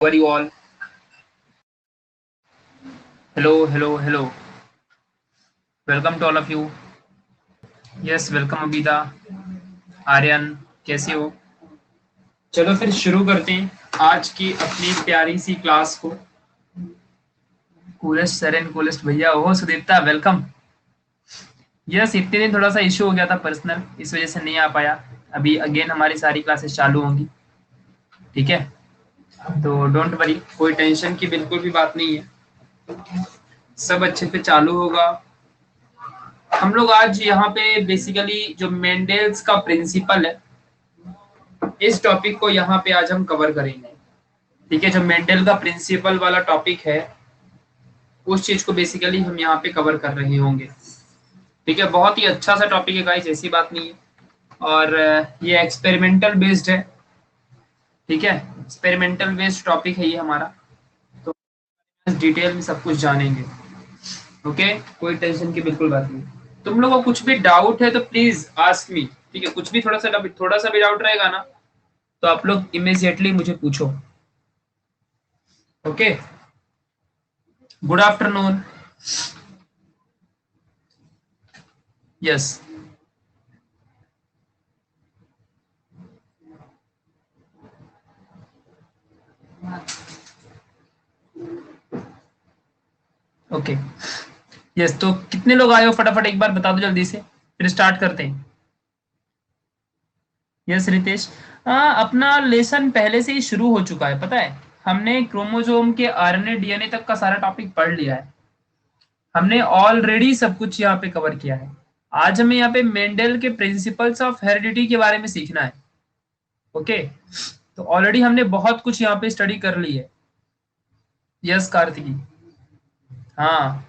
How are you all? Hello, hello, hello. Welcome to all of you. Yes, welcome अबीदा, Aryan, कैसे हो? चलो फिर शुरू करते हैं आज की अपनी प्यारी सी क्लास को। कूलेस्ट सरेन कूलेस्ट भैया, ओहो सुदीप्ता, वेलकम। यस, इतने दिन थोड़ा सा इशू हो गया था पर्सनल, इस वजह से नहीं आ पाया। अभी अगेन हमारी सारी क्लासेस चालू होंगी, ठीक है? तो डोंट वरी, कोई टेंशन की बिल्कुल भी बात नहीं है, सब अच्छे से चालू होगा। हम लोग आज यहाँ पे बेसिकली जो मेंडल्स का प्रिंसिपल है, इस टॉपिक को यहाँ पे आज हम कवर करेंगे, ठीक है? जो मेंडल का प्रिंसिपल वाला टॉपिक है, उस चीज को बेसिकली हम यहाँ पे कवर कर रहे होंगे, ठीक है? बहुत ही अच्छा सा टॉपिक है गाइस, ऐसी बात नहीं है। और ये एक्सपेरिमेंटल बेस्ड है, ठीक है? एक्सपेरिमेंटल बेस्ड टॉपिक है ये हमारा, तो डिटेल में सब कुछ जानेंगे, ओके? कोई टेंशन की बिल्कुल बात नहीं। तुम लोगों को कुछ भी डाउट है तो प्लीज आस्क मी, ठीक है? कुछ भी थोड़ा सा भी डाउट रहेगा ना, तो आप लोग इमीडिएटली मुझे पूछो, okay? Good afternoon. Yes, okay. Yes, तो कितने लोग आए हो फटाफट एक बार बता दो जल्दी से, फिर स्टार्ट करते हैं। यस रितेश, अपना लेसन पहले से ही शुरू हो चुका है, पता है? हमने क्रोमोसोम के आरएनए डीएनए तक का सारा टॉपिक पढ़ लिया है, हमने ऑलरेडी सब कुछ यहाँ पे कवर किया है। आज हमें यहाँ पे मेंडल के प्रिंसिपल्स ऑफ हेरिडिटी के बारे में सीखना है, ओके? तो ऑलरेडी हमने बहुत कुछ यहाँ पे स्टडी कर ली है। यस कार्तिकी, हाँ।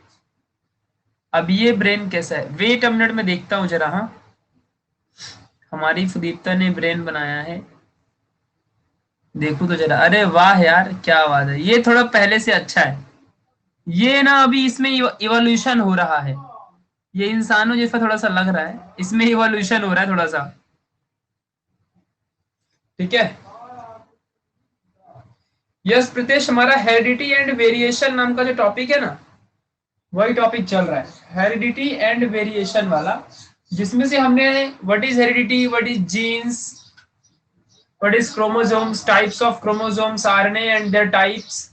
अब ये ब्रेन कैसा है, वेट अ मिनट में देखता हूँ जरा। हाँ, हमारी सुदीप्ता ने ब्रेन बनाया है, देखो तो जरा। अरे वाह यार, क्या बात है, ये थोड़ा पहले से अच्छा है। ये ना अभी इसमें इवोल्यूशन हो रहा है, ये इंसानों जैसा थोड़ा सा लग रहा है, इसमें इवोल्यूशन हो रहा है थोड़ा सा, ठीक है? यस प्रीतेश, हमारा हेरिडिटी एंड वेरिएशन नाम का जो टॉपिक है ना, वही टॉपिक चल रहा है, हेरिडिटी एंड वेरिएशन वाला, जिसमें से हमने what is heredity, what is genes, what is chromosomes, types of chromosomes, RNA and their types,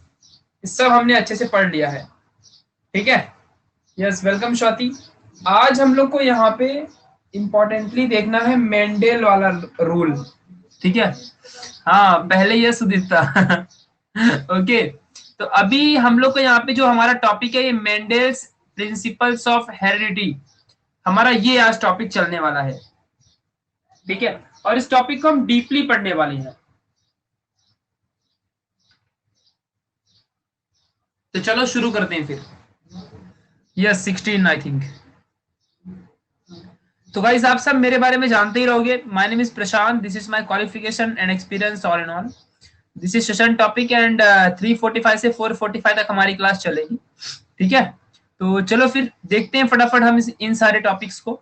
इस सब हमने अच्छे से पढ़ लिया है, ठीक है? Yes welcome Swati. आज हम लोग को यहाँ पे इंपॉर्टेंटली देखना है मेंडेल वाला रूल, ठीक है? हाँ पहले ये सुदीप्ता ओके। तो अभी हम लोग को यहाँ पे जो हमारा टॉपिक है, ये मेंडेल्स प्रिंसिपल्स ऑफ हेरिडिटी, हमारा ये आज टॉपिक चलने वाला है, ठीक है? और इस टॉपिक को हम डीपली पढ़ने वाले हैं। तो चलो शुरू करते हैं फिर। Yes 16 I think. तो गाइस आप सब मेरे बारे में जानते ही रहोगे, my name is Prashant, this is my qualification and experience all in all, this is session topic and 3:45 से 4:45 तक हमारी क्लास चलेगी, ठीक है? तो चलो फिर देखते हैं फटाफट हम इन सारे टॉपिक्स को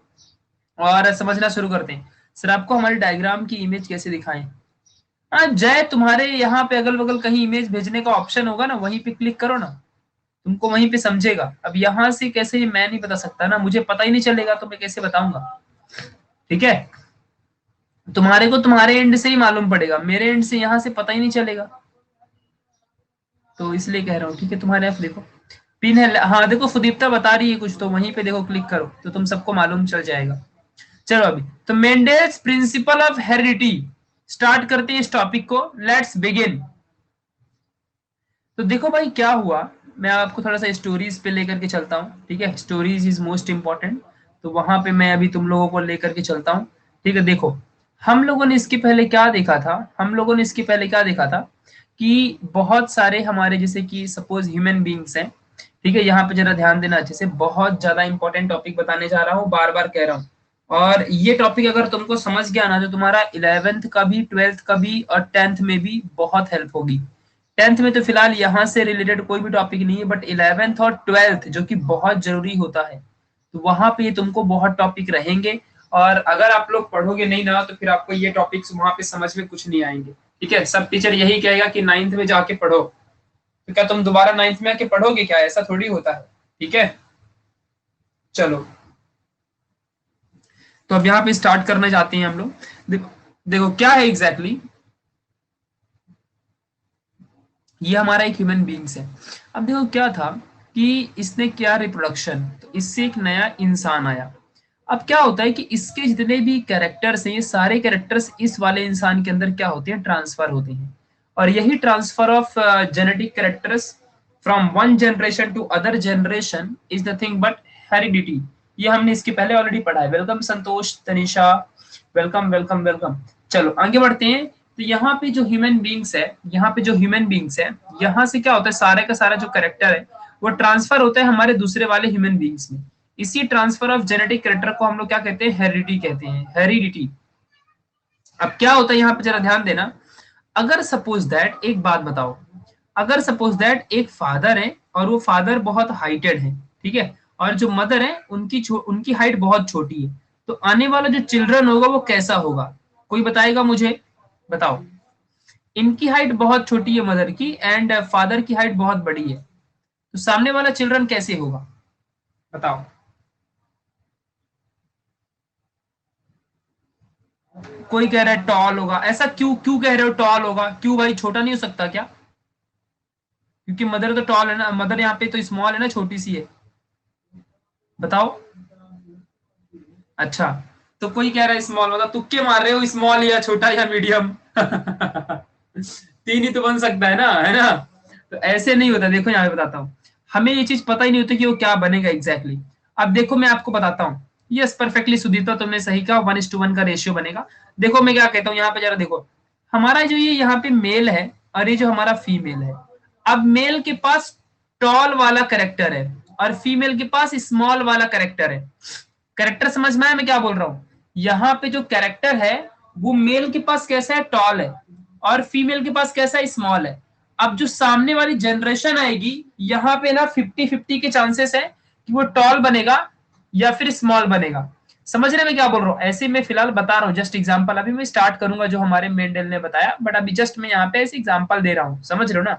और समझना शुरू करते हैं। सर आपको हमारी डायग्राम की इमेज कैसे दिखाएं? हाँ जय, तुम्हारे यहाँ पे अगल बगल कहीं इमेज भेजने का ऑप्शन होगा ना, वहीं पे क्लिक करो ना, तुमको वहीं पे समझेगा। अब यहाँ से कैसे मैं नहीं बता सकता ना, मुझे पता ही नहीं चलेगा तो मैं कैसे बताऊंगा, ठीक है? तुम्हारे को तुम्हारे एंड से ही मालूम पड़ेगा, मेरे एंड से यहाँ से पता ही नहीं चलेगा, तो इसलिए कह रहा हूँ, ठीक है? तुम्हारे यहाँ देखो पिन है, हाँ देखो सुदीप्ता बता रही है कुछ, तो वहीं पे देखो क्लिक करो तो तुम सबको मालूम चल जाएगा। चलो अभी तो Mendel's principle of heredity start करते हैं इस टॉपिक को, लेट्स बिगिन। तो देखो भाई क्या हुआ, मैं आपको थोड़ा सा स्टोरीज पे लेकर के चलता हूँ, ठीक है? स्टोरीज इज मोस्ट इंपॉर्टेंट, तो वहां पे मैं अभी तुम लोगों को लेकर के चलता हूँ, ठीक है? देखो हम लोगों ने इसके पहले क्या देखा था, हम लोगों ने इसके पहले क्या देखा था कि बहुत सारे हमारे जैसे कि सपोज ह्यूमन बींग्स हैं, ठीक है? यहाँ पे जरा ध्यान देना अच्छे से, बहुत ज्यादा इंपॉर्टेंट टॉपिक बताने जा रहा हूँ, बार बार कह रहा हूँ। और ये टॉपिक अगर तुमको समझ गया ना, तो तुम्हारा 11th का भी, 12th का भी और 10th में भी बहुत हेल्प होगी। 10th में तो फिलहाल यहाँ से रिलेटेड कोई भी टॉपिक नहीं है, बट 11th और 12th जो कि बहुत जरूरी होता है, तो वहां पे तुमको बहुत टॉपिक रहेंगे। और अगर आप लोग पढ़ोगे नहीं ना, तो फिर आपको ये टॉपिक्स वहां पे समझ में कुछ नहीं आएंगे, ठीक है, सब टीचर यही कहेगा कि 9th में जाके पढ़ो, तो क्या तुम दोबारा 9th में आके पढ़ोगे क्या? ऐसा थोड़ी होता है। ठीक है, चलो तो अब यहाँ पे स्टार्ट करने जाते हैं हम लोग। देखो देखो क्या है एग्जैक्टली ये हमारा एक ह्यूमन बींग्स है। अब देखो क्या था कि इसने किया रिप्रोडक्शन, तो इससे एक नया इंसान आया। अब क्या होता है कि इसके जितने भी कैरेक्टर्स हैं, ये सारे कैरेक्टर्स इस वाले इंसान के अंदर क्या होते हैं, ट्रांसफर होते हैं। और यही transfer of genetic characters from one generation to other generation is nothing but heredity. ये हमने इसके पहले ऑलरेडी पढ़ा है। Welcome Santosh, Tanisha, welcome welcome welcome. चलो आगे बढ़ते हैं। तो यहाँ पे जो ह्यूमन बींग्स है, यहाँ पे जो ह्यूमन बींग्स है, यहाँ से क्या होता है, सारे का सारा जो कैरेक्टर है वो ट्रांसफर होता है हमारे दूसरे वाले ह्यूमन बींग्स में। इसी ट्रांसफर ऑफ जेनेटिक कैरेक्टर को हम लोग क्या कहते हैं, हेरिडिटी कहते हैं, हेरिडिटी। अब क्या होता है यहाँ पे जरा ध्यान देना। अगर सपोज दैट, एक बात बताओ, अगर सपोज दैट एक फादर है और वो फादर बहुत हाइटेड है, ठीक है, और जो मदर है उनकी हाइट बहुत छोटी है, तो आने वाला जो चिल्ड्रन होगा वो कैसा होगा? कोई बताएगा मुझे? बताओ। इनकी हाइट बहुत छोटी है मदर की, एंड फादर की हाइट बहुत बड़ी है, तो सामने वाला चिल्ड्रन कैसे होगा? बताओ। कोई कह रहा है टॉल होगा। ऐसा क्यों क्यों कह रहे हो टॉल होगा? क्यों भाई, छोटा नहीं हो सकता क्या? क्योंकि मदर तो टॉल है ना, मदर यहाँ पे तो स्मॉल है ना, छोटी सी है। बताओ। अच्छा, तो कोई कह रहा है स्मॉल, मतलब तुक्के मार रहे हो, स्मॉल या छोटा या मीडियम। तीन ही तो बन सकता है ना? तो ऐसे नहीं होता। देखो यहाँ पे बताता हूँ, हमें ये चीज पता ही नहीं होती कि वो क्या बनेगा एग्जैक्टली। अब देखो मैं आपको बताता हूँ। यस, परफेक्टली सुदीप्ता, तुमने सही कहा, 1:1 का रेशियो बनेगा। देखो मैं क्या कहता हूँ यहाँ पे, जरा देखो। हमारा जो ये यहाँ पे मेल है और ये जो हमारा फीमेल है, अब मेल के पास टॉल वाला करेक्टर है और फीमेल के पास स्मॉल वाला करेक्टर है। करेक्टर समझ में आया मैं क्या बोल रहा हूँ? यहाँ पे जो कैरेक्टर है वो मेल के पास कैसा है, टॉल है, और फीमेल के पास कैसा है, स्मॉल है। अब जो सामने वाली जनरेशन आएगी, यहाँ पे ना 50-50 के चांसेस है कि वो टॉल बनेगा या फिर स्मॉल बनेगा। समझ रहे मैं क्या बोल रहा हूँ? ऐसे मैं फिलहाल बता रहा हूँ, जस्ट एग्जांपल। अभी मैं स्टार्ट करूंगा जो हमारे मेंडल ने बताया, बट अभी जस्ट मैं यहाँ पे ऐसे एग्जांपल दे रहा हूँ, समझ रहे हो ना?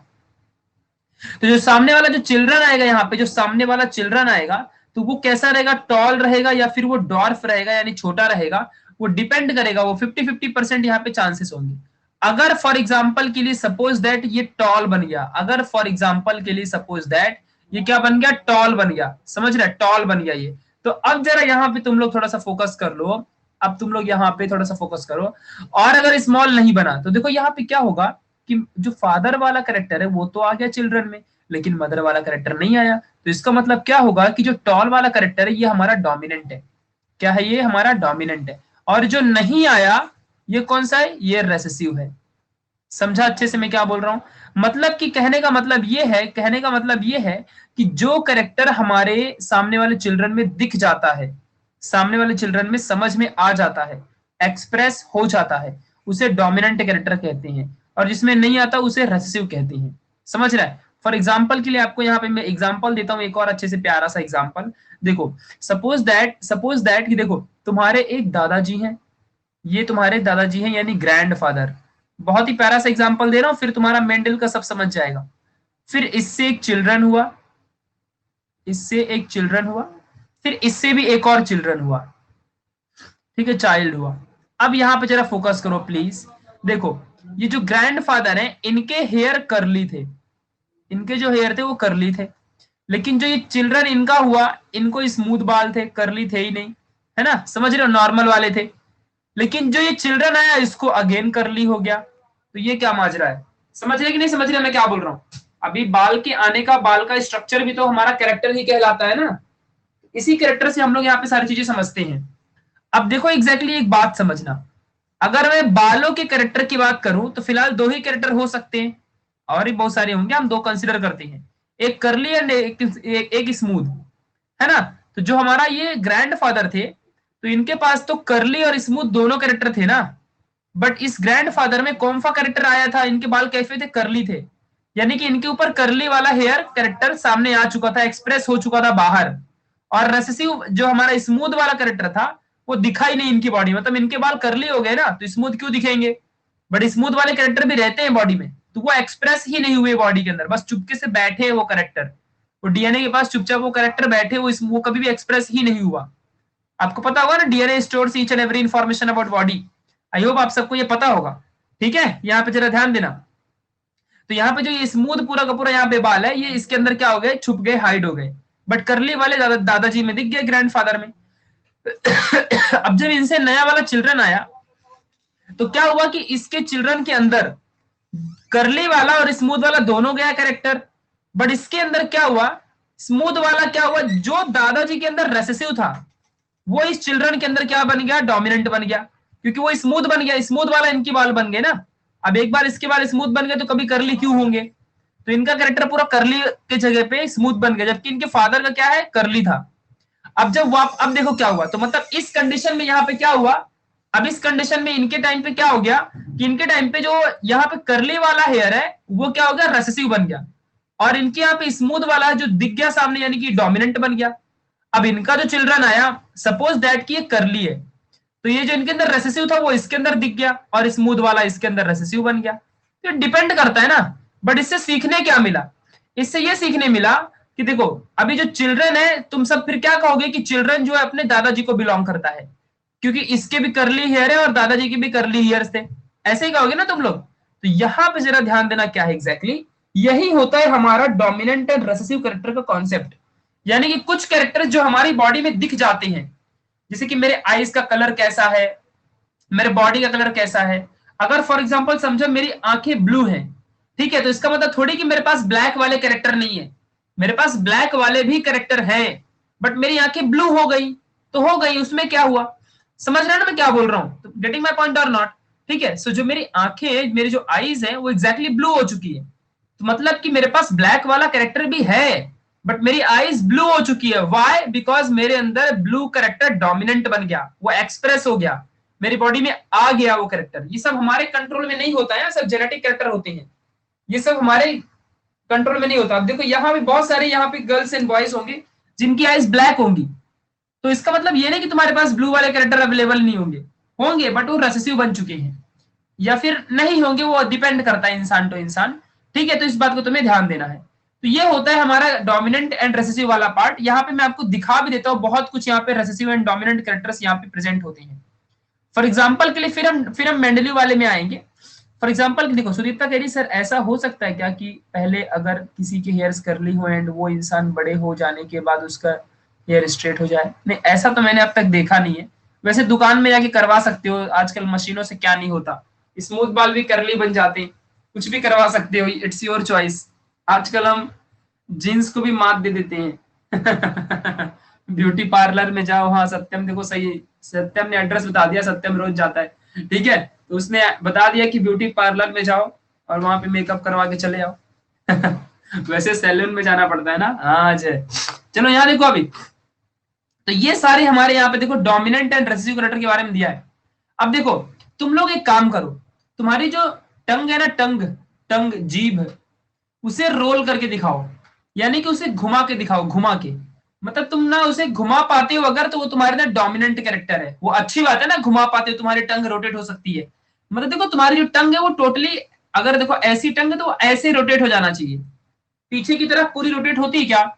तो जो सामने वाला जो चिल्ड्रन आएगा, यहाँ पे जो सामने वाला चिल्ड्रन आएगा, तो वो कैसा रहेगा, टॉल रहेगा या फिर वो डॉर्फ रहेगा यानी छोटा रहेगा, वो डिपेंड करेगा। वो 50-50% यहाँ पे चांसेस होंगे। अगर फॉर एग्जाम्पल के लिए सपोज दैट ये टॉल बन गया, अगर फॉर एग्जाम्पल के लिए सपोज दैट ये क्या बन गया, टॉल बन गया, समझ रहे, टॉल बन गया ये। तो अब जरा यहाँ पे तुम लोग थोड़ा सा फोकस कर लो। अब तुम लोग यहाँ पे थोड़ा सा फोकस करो। और अगर स्मॉल नहीं बना तो देखो यहाँ पे क्या होगा कि जो फादर वाला करेक्टर है वो तो आ गया चिल्ड्रन में, लेकिन मदर वाला करेक्टर नहीं आया। तो इसका मतलब क्या होगा कि जो टॉल वाला करेक्टर है ये हमारा डोमिनेंट है। क्या है? ये हमारा डोमिनेंट है। और जो नहीं आया ये कौन सा है, ये रेसेसिव है। समझा अच्छे से मैं क्या बोल रहा हूं? मतलब कि कहने का मतलब ये है, कहने का मतलब ये है कि जो करेक्टर हमारे सामने वाले चिल्ड्रन में दिख जाता है, सामने वाले चिल्ड्रन में समझ में आ जाता है, एक्सप्रेस हो जाता है, उसे डोमिनेंट कैरेक्टर कहते हैं। और जिसमें नहीं आता उसे रेसेसिव कहते हैं। समझ रहा है? फॉर एग्जाम्पल के लिए आपको यहाँ पे मैं एग्जाम्पल देता हूँ, एक और अच्छे से प्यारा सा एग्जाम्पल। देखो सपोज दैट कि देखो तुम्हारे एक दादाजी हैं, ये तुम्हारे दादाजी हैं यानी ग्रैंड फादर। बहुत ही प्यारा सा एग्जांपल दे रहा हूं, फिर तुम्हारा मेंडल का सब समझ जाएगा। फिर इससे एक चिल्ड्रन हुआ, इससे एक चिल्ड्रन हुआ, फिर इससे भी एक और चिल्ड्रन हुआ, ठीक है, चाइल्ड हुआ। अब यहाँ पे जरा फोकस करो प्लीज। देखो ये जो ग्रैंड फादर है इनके हेयर करली थे, इनके जो हेयर थे वो करली थे। लेकिन जो ये चिल्ड्रन इनका हुआ, इनको स्मूथ बाल थे, करली थे ही नहीं, है ना? समझ रहे हो, नॉर्मल वाले थे। लेकिन जो ये चिल्ड्रन आया इसको अगेन करली हो गया। तो ये क्या माजरा है? समझ रहे कि नहीं समझ रहे मैं क्या बोल रहा हूँ? अभी बाल के आने का, बाल का स्ट्रक्चर भी तो हमारा कैरेक्टर ही कहलाता है ना। इसी कैरेक्टर से हम लोग यहाँ पे सारी चीजें समझते हैं। अब देखो एग्जैक्टली एक बात समझना, अगर मैं बालों के कैरेक्टर की बात करूं तो फिलहाल दो ही कैरेक्टर हो सकते हैं, और भी बहुत सारे होंगे, हम दो कंसिडर करते हैं, एक करली एंड एक स्मूथ, है ना? तो जो हमारा ये ग्रैंड फादर थे, तो इनके पास तो करली और स्मूथ दोनों कैरेक्टर थे ना। बट इस ग्रैंड फादर में कौन सा कैरेक्टर आया था, इनके बाल कैसे थे, करली थे, यानी कि इनके ऊपर करली वाला हेयर कैरेक्टर सामने आ चुका था, एक्सप्रेस हो चुका था बाहर। और रेसेसिव जो हमारा स्मूथ वाला कैरेक्टर था वो दिखा ही नहीं इनकी बॉडी, मतलब इनके बाल करली हो गए ना, तो स्मूथ क्यों दिखेंगे? बट स्मूथ वाले कैरेक्टर भी रहते हैं बॉडी में, तो वो एक्सप्रेस ही नहीं हुए बॉडी के अंदर, बस चुपके से बैठे वो कैरेक्टर, वो डीएनए के पास चुपचाप वो कैरेक्टर बैठे, वो कभी भी एक्सप्रेस ही नहीं हुआ। आपको पता होगा ना, DNA stores each and every information about body. I hope आप सबको ये पता होगा। ठीक है, यहाँ पे जरा ध्यान देना। तो यहाँ पे जो ये स्मूथ पूरा का पूरा यहाँ पे बाल है, ये इसके अंदर क्या हो गए, छुप गए, हाइड हो गए। बट करली वाले दादाजी में दिख गए, ग्रैंडफादर में। अब जब इनसे नया वाला चिल्ड्रन आया, तो क्या हुआ कि इसके चिल्ड्रन के अंदर करली वाला और स्मूथ वाला दोनों गया कैरेक्टर। बट इसके अंदर क्या हुआ, स्मूथ वाला क्या हुआ, जो दादाजी के अंदर रेसेसिव था, वो इस चिल्ड्रन के अंदर क्या बन गया, डोमिनेंट बन गया, क्योंकि वो स्मूथ बन गया। स्मूथ वाला इनके बाल बन गए ना, अब एक बार इसके बाल स्मूथ बन गए तो कभी करली क्यों होंगे, तो इनका कैरेक्टर पूरा करली के जगह पे स्मूथ बन गया, जबकि इनके फादर का क्या है, करली था। अब जब अब देखो क्या हुआ, तो मतलब इस कंडीशन में यहाँ पे क्या हुआ, अब इस कंडीशन में इनके टाइम पे क्या हो गया कि इनके टाइम पे जो यहाँ पे करली वाला हेयर है वो क्या हो गया, रेसेसिव बन गया, और इनके यहाँ पे स्मूथ वाला है जो दिख गया सामने, यानी कि डोमिनेंट बन गया। अब इनका जो चिल्ड्रन आया, सपोज दैट कि ये करली है, तो ये जो इनके अंदर रेसेसिव था वो इसके अंदर दिख गया, और स्मूथ वाला इसके अंदर रेसेसिव बन गया। तो डिपेंड करता है ना। बट इससे सीखने क्या मिला, इससे ये सीखने मिला कि देखो अभी जो चिल्ड्रन है, तुम सब फिर क्या कहोगे कि चिल्ड्रन जो है अपने दादाजी को बिलोंग करता है, क्योंकि इसके भी करली हेयर है और दादाजी के भी करली हेयर्स थे, ऐसे ही कहोगे ना तुम लोग। तो यहां पे जरा ध्यान देना, क्या है एग्जैक्टली यही होता है हमारा डोमिनेंट एंड रेसेसिव कैरेक्टर का कॉन्सेप्ट। यानी कि कुछ कैरेक्टर जो हमारी बॉडी में दिख जाते हैं, जैसे कि मेरे आईज का कलर कैसा है, मेरे बॉडी का कलर कैसा है। अगर फॉर एग्जांपल समझो मेरी आंखें ब्लू हैं, ठीक है, तो इसका मतलब थोड़ी कि मेरे पास ब्लैक वाले कैरेक्टर नहीं है, मेरे पास ब्लैक वाले भी कैरेक्टर हैं, बट मेरी आंखें ब्लू हो गई तो हो गई, उसमें क्या हुआ, समझ रहे हैं ना मैं क्या बोल रहा हूं, तो गेटिंग माई पॉइंट और नॉट। ठीक है, सो जो मेरी आंखें, मेरी जो आईज है वो एग्जैक्टली ब्लू हो चुकी है, तो मतलब कि मेरे पास ब्लैक वाला कैरेक्टर भी है, बट मेरी आईज ब्लू हो चुकी है। व्हाई? बिकॉज मेरे अंदर ब्लू कैरेक्टर डोमिनेंट बन गया, वो एक्सप्रेस हो गया, मेरी बॉडी में आ गया वो कैरेक्टर। ये सब हमारे कंट्रोल में नहीं होता है, सब जेनेटिक कैरेक्टर होते हैं, ये सब हमारे कंट्रोल में नहीं होता। अब देखो यहाँ पे बहुत सारे यहाँ पे गर्ल्स एंड बॉयज होंगे जिनकी आईज ब्लैक होंगी, तो इसका मतलब ये नहीं कि तुम्हारे पास ब्लू वाले कैरेक्टर अवेलेबल नहीं होंगे, होंगे, बट वो रेसेसिव बन चुके हैं, या फिर नहीं होंगे, वो डिपेंड करता है इंसान टू इंसान। ठीक है, तो इस बात को तुम्हें ध्यान देना है। तो ये होता है हमारा डोमिनेंट एंड रेसेसिव वाला पार्ट। यहाँ पे मैं आपको दिखा भी देता हूँ, बहुत कुछ यहाँ पे रेसेसिव एंड डोमिनेंट कैरेक्टर्स यहाँ पे प्रेजेंट होते हैं। फॉर एग्जाम्पल के लिए फिर हम मेंडली वाले में आएंगे। फॉर एग्जाम्पल देखो, सुदीप्ता कह रही सर ऐसा हो सकता है क्या कि पहले अगर किसी के हेयर्स करली हो एंड वो इंसान बड़े हो जाने के बाद उसका हेयर स्ट्रेट हो जाए? नहीं, ऐसा तो मैंने अब तक देखा नहीं है। वैसे दुकान में जाके करवा सकते हो, आजकल मशीनों से क्या नहीं होता, स्मूथ बाल भी करली बन जाते हैं, कुछ भी करवा सकते हो, इट्स योर चॉइस। आजकल हम जीन्स को भी मात दे देते हैं। ब्यूटी पार्लर में जाओ, हाँ सत्यम देखो सही, सत्यम ने एड्रेस बता दिया, सत्यम रोज जाता है, ठीक है, तो उसने बता दिया कि ब्यूटी पार्लर में जाओ और वहां पे मेकअप करवा के चले आओ। वैसे सैलून में जाना पड़ता है ना। हाँ जय, चलो यहाँ देखो अभी, तो ये सारे हमारे यहाँ पे देखो डोमिनेंट एंड रेसेसिव कैरेक्टर के बारे में दिया है। अब देखो तुम लोग एक काम करो, तुम्हारी जो टंग है ना, टंग टंग जीभ, उसे रोल करके दिखाओ, यानी कि उसे घुमा के दिखाओ, घुमा के, मतलब तुम ना उसे घुमा पाते हो अगर, तो वो तुम्हारे ना डोमिनेंट कैरेक्टर है, वो अच्छी बात है ना, घुमा पाते हो, तुम्हारी टंग रोटेट हो सकती है। मतलब देखो तुम्हारी जो टंग है वो टोटली, अगर देखो ऐसी टंग है तो वो ऐसे रोटेट हो जाना चाहिए, पीछे की तरफ पूरी रोटेट होती है क्या,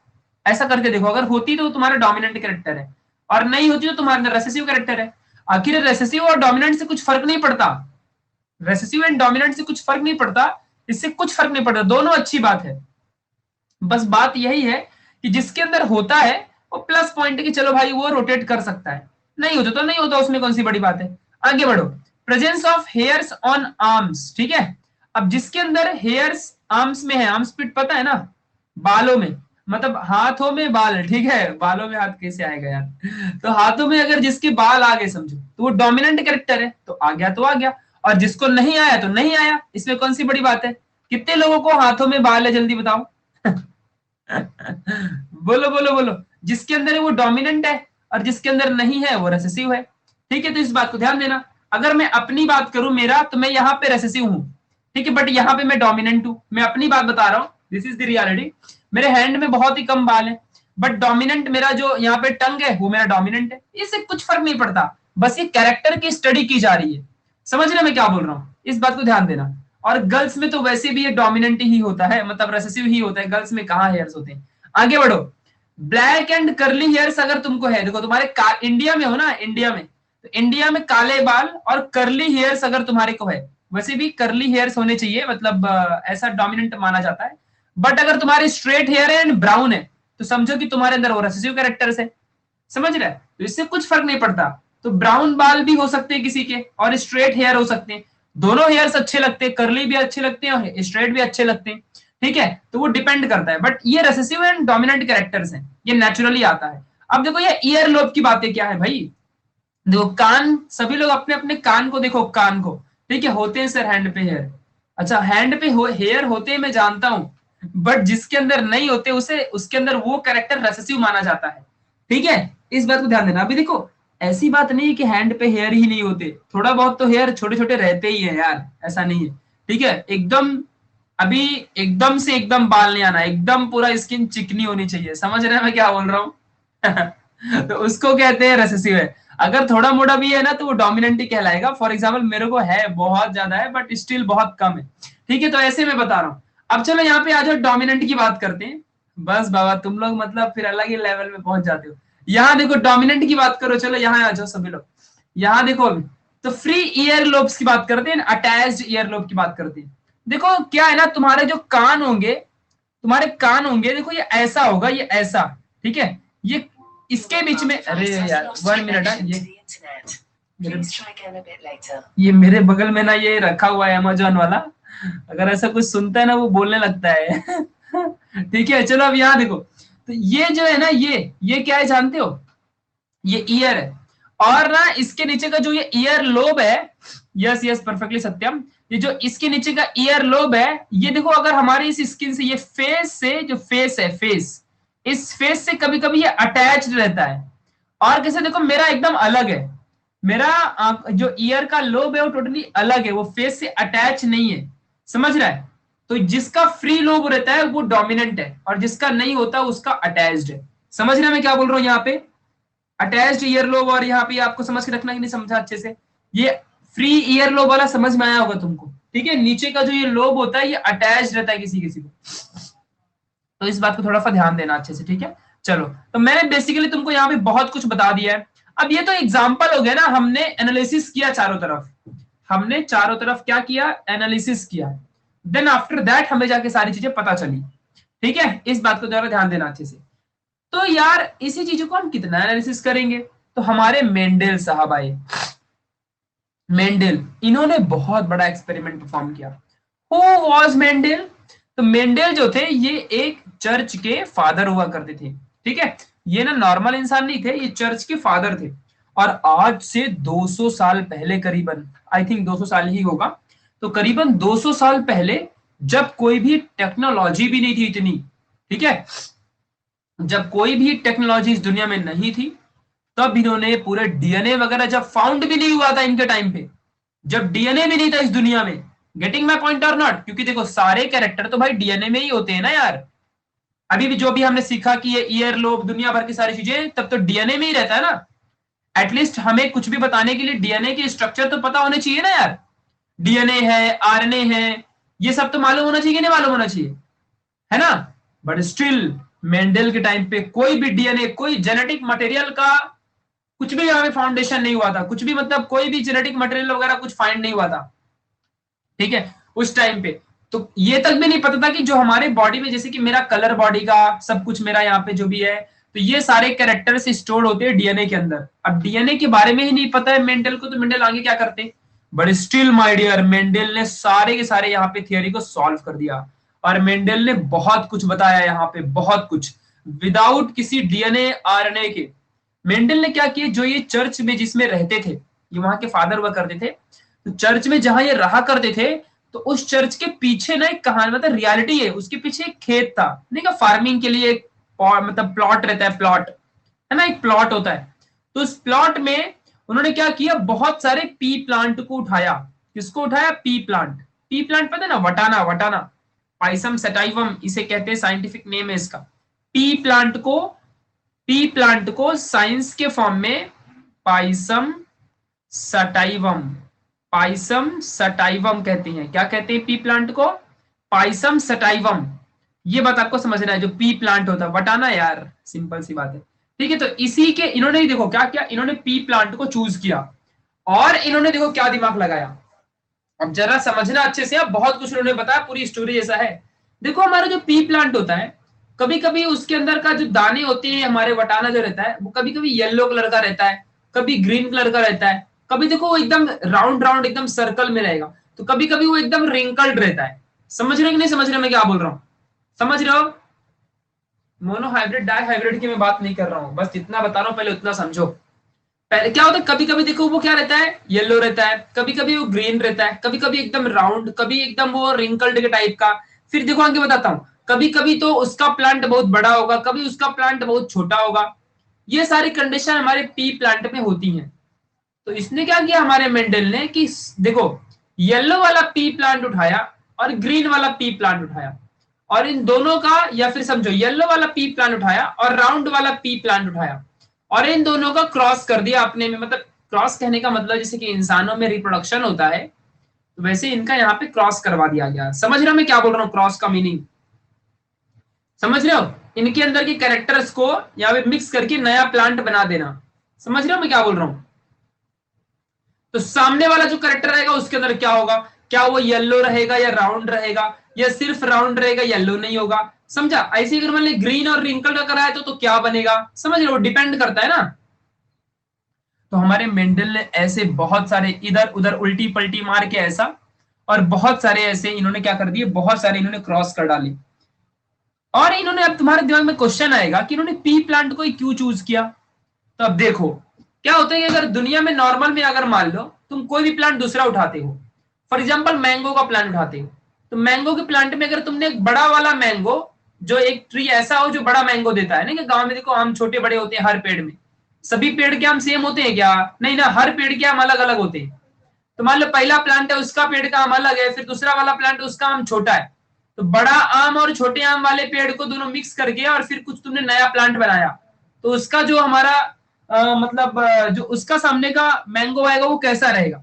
ऐसा करके देखो, अगर होती तो तुम्हारा डोमिनेंट कैरेक्टर है, और नहीं होती तो तुम्हारा रेसेसिव कैरेक्टर है। आखिर रेसेसिव और डोमिनेंट से कुछ फर्क नहीं पड़ता, रेसेसिव एंड डोमिनेंट से कुछ फर्क नहीं पड़ता, इससे कुछ फर्क नहीं पड़ता, दोनों अच्छी बात है। बस बात यही है कि जिसके अंदर होता है वो प्लस पॉइंट है कि चलो भाई वो रोटेट कर सकता है, नहीं होता तो नहीं होता, उसमें कौन सी बड़ी बात है। आगे बढ़ो, presence of hairs on arms, ठीक है। अब जिसके अंदर हेयर्स आर्म्स में है, आर्म्स पिट पता है ना, बालों में, मतलब हाथों में बाल है, ठीक है, बालों में हाथ कैसे आएगा यार, तो हाथों में अगर जिसके बाल आ गए समझो तो वो डोमिनेंट कैरेक्टर है, तो आ गया तो आ गया, और जिसको नहीं आया तो नहीं आया, इसमें कौन सी बड़ी बात है। कितने लोगों को हाथों में बाल है जल्दी बताओ। बोलो बोलो बोलो, जिसके अंदर है वो डोमिनेंट है और जिसके अंदर नहीं है वो रेसेसिव है। ठीक है, तो इस बात को ध्यान देना। अगर मैं अपनी बात करूं मेरा, तो मैं यहाँ पे रेसेसिव हूं, ठीक है, बट यहाँ पे मैं डोमिनेंट हूं, मैं अपनी बात बता रहा हूं, दिस इज द रियलिटी। मेरे हैंड में बहुत ही कम बाल है, बट डोमिनेंट मेरा जो यहाँ पे टंग है वो मेरा डोमिनेंट है, इससे कुछ फर्क नहीं पड़ता, बस ये कैरेक्टर की स्टडी की जा रही है। समझ रहे मैं क्या बोल रहा हूँ, इस बात को ध्यान देना। और गर्ल्स में तो वैसे भी ये डोमिनेंट ही होता है, मतलब रेसेसिव ही होता है, गर्ल्स में कहाँ हेयर्स होते हैं। आगे बढ़ो। ब्लैक एंड कर्ली हेयर्स अगर तुमको है, देखो तुम्हारे इंडिया में हो ना, इंडिया में, तो इंडिया में काले बाल और कर्ली हेयर्स अगर तुम्हारे को है, वैसे भी कर्ली हेयर्स होने चाहिए, मतलब ऐसा डोमिनेंट माना जाता है। बट अगर तुम्हारे स्ट्रेट हेयर है एंड ब्राउन है, तो समझो कि तुम्हारे अंदर वो रेसेसिव कैरेक्टर्स है, समझ रहे हैं? तो इससे कुछ फर्क नहीं पड़ता। तो ब्राउन बाल भी हो सकते हैं किसी के, और स्ट्रेट हेयर हो सकते हैं। दोनों हेयर्स अच्छे लगते हैं, कर्ली भी अच्छे लगते हैं और स्ट्रेट भी अच्छे लगते हैं, ठीक है? तो वो डिपेंड करता है, बट ये रेसेसिव एंड डोमिनेंट कैरेक्टर्स हैं, ये नेचुरली आता है। अब देखो ये ईयर लोब की बातें क्या है भाई। देखो कान, सभी लोग अपने अपने कान को देखो, कान को, ठीक है, होते हैं सर हैंड पे हेयर। अच्छा हैंड पे हेयर होते हैं मैं जानता हूं, बट जिसके अंदर नहीं होते उसे, उसके अंदर वो कैरेक्टर रेसेसिव माना जाता है, ठीक है? इस बात को ध्यान देना। अभी देखो ऐसी बात नहीं है कि हैंड पे हेयर ही नहीं होते, थोड़ा बहुत तो हेयर छोटे छोटे रहते ही है यार, ऐसा नहीं है, ठीक है? एकदम अभी एकदम से एकदम बाल नहीं आना, एकदम पूरा स्किन चिकनी होनी चाहिए, समझ रहे हैं मैं क्या बोल रहा हूँ? तो उसको कहते हैं रेसेसिव है। अगर थोड़ा मोड़ा भी है ना तो वो डोमिनेंट ही कहलाएगा। फॉर एग्जाम्पल मेरे को है, बहुत ज्यादा है बट स्टिल बहुत कम है, ठीक है? तो ऐसे मैं बता रहा हूँ। अब चलो यहाँ पे आ जाओ, डोमिनेंट की बात करते हैं। बस बाबा तुम लोग मतलब फिर अलग ही लेवल में पहुंच जाते हो। यहाँ देखो डोमिनेंट की बात करो, चलो यहाँ आ जाओ सभी लोग, यहाँ देखो अभी। तो फ्री ईयर लोब्स की बात करते हैं, अटैच्ड ईयर लोब की बात करते हैं। देखो क्या है ना, तुम्हारे जो कान होंगे, तुम्हारे कान होंगे, देखो ये ऐसा होगा, ये ऐसा, ठीक है? ये इसके बीच में, अरे यार 1 मिनट है, ये मेरे बगल में ना ये रखा हुआ है अमेजोन वाला, अगर ऐसा कुछ सुनता है ना वो बोलने लगता है। ठीक है चलो अब यहाँ देखो। तो ये जो है ना, ये क्या है जानते हो? ये ईयर है। और ना इसके नीचे का जो ये ईयर लोब है, यस यस परफेक्टली सत्यम, ये जो इसके नीचे का ईयर लोब है, ये देखो अगर हमारी इस स्किन से, ये फेस से, जो फेस है, फेस, इस फेस से कभी कभी ये अटैच्ड रहता है। और कैसे देखो मेरा एकदम अलग है, मेरा जो ईयर का लोब है वो टोटली अलग है, वो फेस से अटैच नहीं है, समझ रहा है? तो जिसका फ्री लोब रहता है वो डोमिनेंट है, और जिसका नहीं होता उसका अटैच्ड है। समझ रहे हैं मैं क्या बोल रहा हूँ यहाँ पे? अटैच्ड ईयर लोब, और यहाँ पे आपको समझ के रखना कि नहीं समझा अच्छे से, ये फ्री ईयर लोब वाला समझ में आया होगा तुमको, ठीक है? नीचे का जो ये लोब होता है ये अटैच्ड रहता है किसी किसी को, तो इस बात को थोड़ा सा ध्यान देना अच्छे से, ठीक है? चलो तो मैंने बेसिकली तुमको यहाँ पे बहुत कुछ बता दिया है। अब ये तो एग्जाम्पल हो गया ना, हमने एनालिसिस किया चारों तरफ, हमने चारों तरफ क्या किया? एनालिसिस किया। देन आफ्टर दैट हमें जाके सारी चीजें पता चली, ठीक है? इस बात को जरा ध्यान देना अच्छे से। तो यार इसी चीजों को हम कितना एनालिसिस करेंगे? तो हमारे मेंडल साहब आए, मेंडल, इन्होंने बहुत बड़ा एक्सपेरिमेंट परफॉर्म किया। Who was Mendel? तो मेंडल जो थे ये एक चर्च के फादर हुआ करते थे, ठीक है? ये ना नॉर्मल इंसान नहीं थे, ये चर्च के फादर थे। और आज से 200 साल पहले, करीबन आई थिंक 200 साल ही होगा, तो करीबन 200 साल पहले, जब कोई भी टेक्नोलॉजी भी नहीं थी इतनी, ठीक है, जब कोई भी टेक्नोलॉजी इस दुनिया में नहीं थी, तब इन्होंने पूरे डीएनए वगैरह जब फाउंड भी नहीं हुआ था इनके टाइम पे, जब डीएनए भी नहीं था इस दुनिया में, गेटिंग माई पॉइंट और नॉट? क्योंकि देखो सारे कैरेक्टर तो भाई डीएनए में ही होते हैं ना यार। अभी भी जो भी हमने सीखा कि ये ईयर लोब दुनिया भर की सारी चीजें, तब तो डीएनए में ही रहता है ना। एटलीस्ट हमें कुछ भी बताने के लिए डीएनए की स्ट्रक्चर तो पता होने चाहिए ना यार। डीएनए है, आरएनए है, ये सब तो मालूम होना चाहिए कि नहीं मालूम होना चाहिए, है ना? बट स्टिल मेंडल के टाइम पे कोई भी डीएनए, कोई जेनेटिक मटेरियल का कुछ भी यहाँ पे फाउंडेशन नहीं हुआ था, कुछ भी मतलब कोई भी जेनेटिक मटेरियल वगैरह कुछ फाइंड नहीं हुआ था, ठीक है, उस टाइम पे। तो ये तक भी नहीं पता था कि जो हमारे बॉडी में, जैसे कि मेरा कलर बॉडी का सब कुछ मेरा यहाँ पे जो भी है, तो ये सारे कैरेक्टर्स स्टोर होते हैं डीएनए के अंदर। अब डीएनए के बारे में ही नहीं पता है मेंडल को, तो मेंडल आगे क्या करते? But still my dear, Mendel ने सारे के सारे यहाँ पे थियोरी को सॉल्व कर दिया, और मेंडल ने बहुत कुछ बताया यहाँ पे, बहुत कुछ, विदाउट किसी डीएनए आरएनए के। मेंडल ने क्या किया, जो ये चर्च में जिसमें रहते थे, ये वहां के फादर हुआ करते थे, तो चर्च में जहां ये रहा करते थे, तो उस चर्च के पीछे ना एक कहानी, मतलब रियलिटी है, उसके पीछे एक खेत था, नहीं, फार्मिंग के लिए एक मतलब प्लॉट रहता है, प्लॉट है ना, एक प्लॉट होता है। तो उस प्लॉट में उन्होंने क्या किया, बहुत सारे पी प्लांट को उठाया। किसको उठाया? P plant. पी प्लांट पता है ना, वटाना, वटाना, पाइसम सटाइवम इसे कहते हैं, साइंटिफिक नेम है इसका। पी प्लांट को, पी प्लांट को साइंस के फॉर्म में पाइसम सटाइवम, पाइसम सटाइवम कहते हैं। क्या कहते हैं पी प्लांट को? Pisum sativum. ये बात आपको समझना है, जो पी प्लांट होता है, वटाना यार, सिंपल सी बात है। ठीक है, तो इसी के इन्होंने देखो क्या क्या, इन्होंने पी प्लांट को चूज किया और इन्होंने देखो क्या दिमाग लगाया। अब जरा समझना अच्छे से, अब बहुत कुछ उन्होंने बताया, पूरी स्टोरी जैसा है। देखो हमारा जो पी प्लांट होता है, कभी कभी उसके अंदर का जो दाने होते हैं, हमारे वटाना जो रहता है, वो कभी कभी येलो कलर का रहता है, कभी ग्रीन कलर का रहता है, कभी देखो वो एकदम राउंड राउंड एकदम सर्कल में रहेगा, तो कभी कभी वो एकदम रिंकल्ड रहता है। समझ रहे हो कि नहीं समझ रहे मैं क्या बोल रहा हूँ? समझ रहे हो? मोनोहाइब्रिड डाइहाइब्रिड की मैं बात नहीं कर रहा हूँ, बस जितना बता रहा हूँ पहले उतना समझो। पहले क्या होता है, कभी कभी देखो वो क्या रहता है, येलो रहता है, कभी कभी वो ग्रीन रहता है, कभी कभी एकदम राउंड, कभी एकदम वो रिंकल्ड के टाइप का। फिर देखो आगे बताता हूँ, कभी कभी तो उसका प्लांट बहुत बड़ा होगा, कभी उसका प्लांट बहुत छोटा होगा। ये सारी कंडीशन हमारे पी प्लांट में होती हैं। तो इसने क्या किया हमारे मेंडल ने कि देखो, येलो वाला पी प्लांट उठाया और ग्रीन वाला पी प्लांट उठाया, और इन दोनों का, या फिर समझो येलो वाला पी प्लांट उठाया और राउंड वाला पी प्लांट उठाया, और इन दोनों का क्रॉस कर दिया अपने में। मतलब क्रॉस कहने का मतलब जैसे कि इंसानों में रिप्रोडक्शन होता है, तो वैसे इनका यहाँ पे क्रॉस करवा दिया गया। समझ रहे हो मैं क्या बोल रहा हूँ? क्रॉस का मीनिंग समझ रहे हो? इनके अंदर के कैरेक्टर्स को यहाँ पे मिक्स करके नया प्लांट बना देना। समझ रहे हो मैं क्या बोल रहा हूँ? तो सामने वाला जो करेक्टर रहेगा उसके अंदर क्या होगा, क्या वो येलो रहेगा या राउंड रहेगा, या सिर्फ राउंड रहेगा, येलो नहीं होगा। समझा? ऐसे अगर मान ली ग्रीन और रिंकल का कराया तो क्या बनेगा? समझ रहे हो? डिपेंड करता है ना। तो हमारे मेंडल ने ऐसे बहुत सारे इधर उधर उल्टी पलटी मार के ऐसा, और बहुत सारे ऐसे इन्होंने क्या कर दिए, बहुत सारे इन्होंने क्रॉस कर डाले। और इन्होंने, अब तुम्हारे दिमाग में क्वेश्चन आएगा कि इन्होंने पी प्लांट को ही क्यों चूज किया। तो अब देखो क्या होता है कि अगर दुनिया में नॉर्मल में अगर मान लो तुम कोई भी प्लांट दूसरा उठाते हो, फॉर एग्जांपल मैंगो का प्लांट उठाते हो, तो मैंगो के प्लांट में अगर तुमने एक बड़ा वाला मैंगो, जो एक ट्री ऐसा हो जो बड़ा मैंगो देता है ना, कि गांव में देखो आम छोटे बड़े होते हैं हर पेड़ में, सभी पेड़ के आम सेम होते हैं क्या? नहीं ना, हर पेड़ के आम अलग अलग होते हैं। तो मान लो पहला प्लांट है उसका पेड़ का आम अलग है, फिर दूसरा वाला प्लांट उसका आम छोटा है, तो बड़ा आम और छोटे आम वाले पेड़ को दोनों मिक्स करके और फिर कुछ तुमने नया प्लांट बनाया, तो उसका जो हमारा मतलब जो उसका सामने का मैंगो आएगा वो कैसा रहेगा।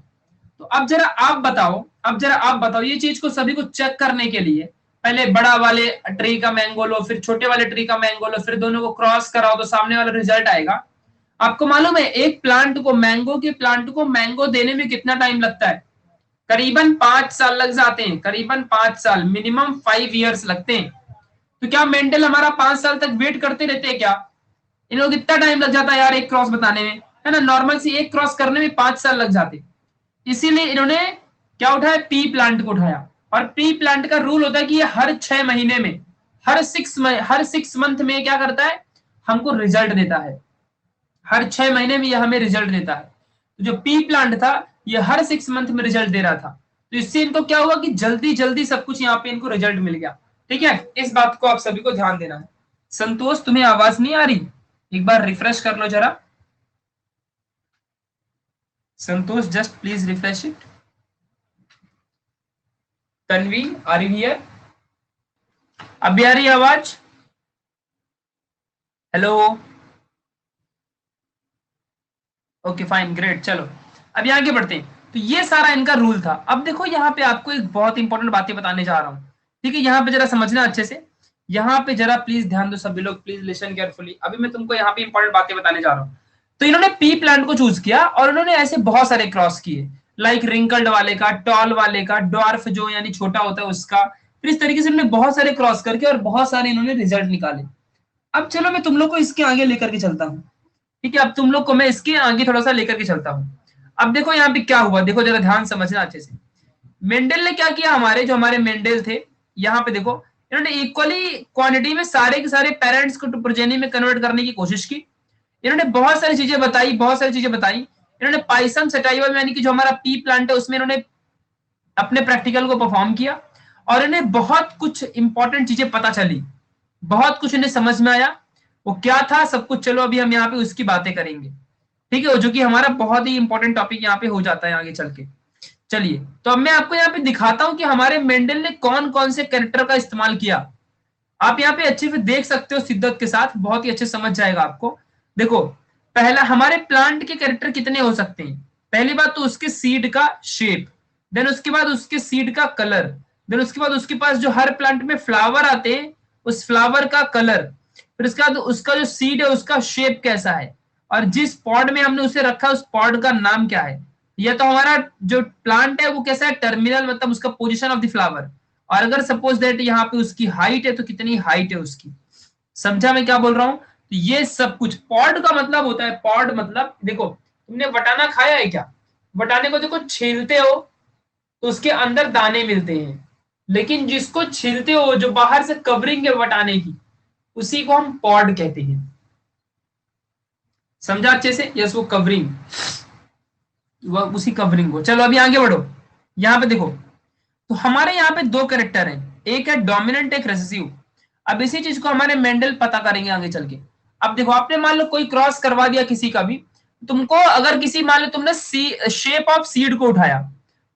तो अब जरा आप बताओ, अब जरा आप बताओ, ये चीज को सभी को चेक करने के लिए पहले बड़ा वाले ट्री का मैंगो लो, फिर छोटे वाले ट्री का मैंगो लो, फिर दोनों को क्रॉस कराओ तो सामने वाला रिजल्ट आएगा। आपको मालूम है एक प्लांट को, मैंगो के प्लांट को मैंगो देने में कितना टाइम लगता है? करीबन 5 साल लग जाते हैं, करीबन 5 साल, मिनिमम 5 इयर्स लगते हैं। तो क्या मेंटल हमारा 5 साल तक वेट करते रहते हैं क्या? इन लोग कितना टाइम लग जाता है यार एक क्रॉस बताने में, है ना? नॉर्मल सी एक क्रॉस करने में 5 साल लग जाते। इसीलिए इन्होंने क्या उठाया, पी प्लांट को उठाया। और पी प्लांट का रूल होता है कि ये हर 6 महीने में, हर 6 मंथ में क्या करता है, हमको रिजल्ट देता है। हर 6 महीने में यह हमें रिजल्ट देता है। तो जो पी प्लांट था ये हर 6 मंथ में रिजल्ट दे रहा था, तो इससे इनको क्या हुआ कि जल्दी जल्दी सब कुछ यहाँ पे इनको रिजल्ट मिल गया। ठीक है, इस बात को आप सभी को ध्यान देना है। संतोष तुम्हें आवाज नहीं आ रही? एक बार रिफ्रेश कर लो जरा। Santosh just please refresh it. Tanvi are you here? अभी आ रही आवाज? हेलो? ओके फाइन ग्रेट, चलो अभी आगे बढ़ते हैं। तो ये सारा इनका रूल था। अब देखो यहाँ पे आपको एक बहुत इंपॉर्टेंट बातें बताने जा रहा हूँ। ठीक है, यहाँ पे जरा समझना अच्छे से, यहाँ पे जरा प्लीज ध्यान दो सभी लोग, प्लीज लिसन केयरफुली। अभी मैं तुमको यहाँ पे इंपॉर्टेंट बातें बताने जा रहा हूँ। तो इन्होंने पी प्लांट को चूज किया और उन्होंने ऐसे बहुत सारे क्रॉस किए, लाइक रिंकल्ड वाले का, टॉल वाले का, ड्वार्फ जो यानी छोटा होता है उसका। फिर इस तरीके से इन्होंने बहुत सारे क्रॉस करके और बहुत सारे इन्होंने रिजल्ट निकाले। अब चलो मैं तुम लोग को इसके आगे लेकर के चलता हूँ। ठीक है, अब तुम लोग को मैं इसके आगे थोड़ा सा लेकर के चलता हूँ। अब देखो यहाँ पे क्या हुआ, देखो जरा ध्यान समझना अच्छे से। मेंडल ने क्या किया, हमारे जो हमारे मेंडल थे, यहाँ पे देखो इन्होंने इक्वली क्वांटिटी में सारे के सारे पेरेंट्स को प्रोजेनी में कन्वर्ट करने की कोशिश की। इन्होंने बहुत सारी चीजें बताई, बहुत सारी चीजें बताई। इन्होंने पाइसम सटाइवम यानी कि जो हमारा पी प्लांट है उसमें इन्होंने अपने प्रैक्टिकल को परफॉर्म किया, और इन्हें बहुत कुछ इंपॉर्टेंट चीजें पता चली, बहुत कुछ इन्हें समझ में आया। वो क्या था सब कुछ, चलो अभी हम यहाँ पे उसकी बातें करेंगे। ठीक है, जो कि हमारा बहुत ही इंपॉर्टेंट टॉपिक यहाँ पे हो जाता है आगे चल के। चलिए, तो अब मैं आपको यहाँ पे दिखाता हूँ कि हमारे मेंडल ने कौन कौन से कैरेक्टर का इस्तेमाल किया। आप यहाँ पे अच्छे से देख सकते हो शिद्दत के साथ, बहुत ही अच्छे समझ जाएगा आपको। देखो, पहला हमारे प्लांट के कैरेक्टर कितने हो सकते हैं? पहली बात तो उसके सीड का शेप, देन उसके बाद उसके सीड का कलर, देन उसके बाद उसके पास जो हर प्लांट में फ्लावर आते हैं उस फ्लावर का कलर, फिर उसके बाद उसका जो सीड है उसका शेप कैसा है, और जिस पॉड में हमने उसे रखा उस पॉड का नाम क्या है। यह तो हमारा जो प्लांट है वो कैसा है, टर्मिनल, मतलब उसका पोजीशन ऑफ द फ्लावर। और अगर सपोज दैट यहाँ पे उसकी हाइट है तो कितनी हाइट है उसकी। समझा मैं क्या बोल रहा हूँ। तो ये सब कुछ पॉड का मतलब होता है, पॉड मतलब देखो तुमने वटाना खाया है क्या, वटाने को देखो छीलते हो तो उसके अंदर दाने मिलते हैं, लेकिन जिसको छीलते हो जो बाहर से कवरिंग है वटाने की, उसी को हम पॉड कहते हैं। समझा अच्छे से, यस वो कवरिंग, वो उसी कवरिंग को। चलो अभी आगे बढ़ो, यहाँ पे देखो, तो हमारे यहाँ पे दो कैरेक्टर हैं, एक है डोमिनेंट एक रेसेसिव। अब इसी चीज को हमारे मेंडल पता करेंगे आगे चल के। अब देखो आपने मान लो कोई क्रॉस करवा दिया किसी का भी, तुमको अगर किसी मान लो तुमने शेप ऑफ सीड को उठाया,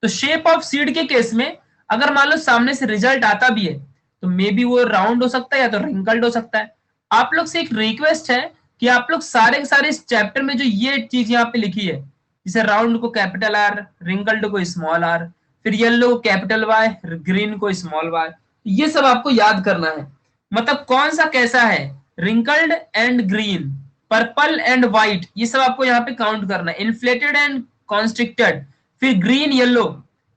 तो शेप ऑफ सीड के केस में अगर मान लो सामने से रिजल्ट आता भी है तो मे बी वो राउंड हो सकता है या तो रिंकल्ड हो सकता है। आप लोग से एक रिक्वेस्ट है कि आप लोग सारे के सारे इस चैप्टर में जो ये चीज यहाँ पे लिखी है, जैसे राउंड को कैपिटल आर, रिंकल्ड को स्मॉल आर, फिर येलो को कैपिटल वाई, ग्रीन को स्मॉल वाई, ये सब आपको याद करना है। मतलब कौन सा कैसा है, wrinkled and green, purple and white, ये सब आपको यहाँ पे काउंट करना है। इन्फ्लेटेड एंड कॉन्स्ट्रिक्टेड, फिर ग्रीन येलो,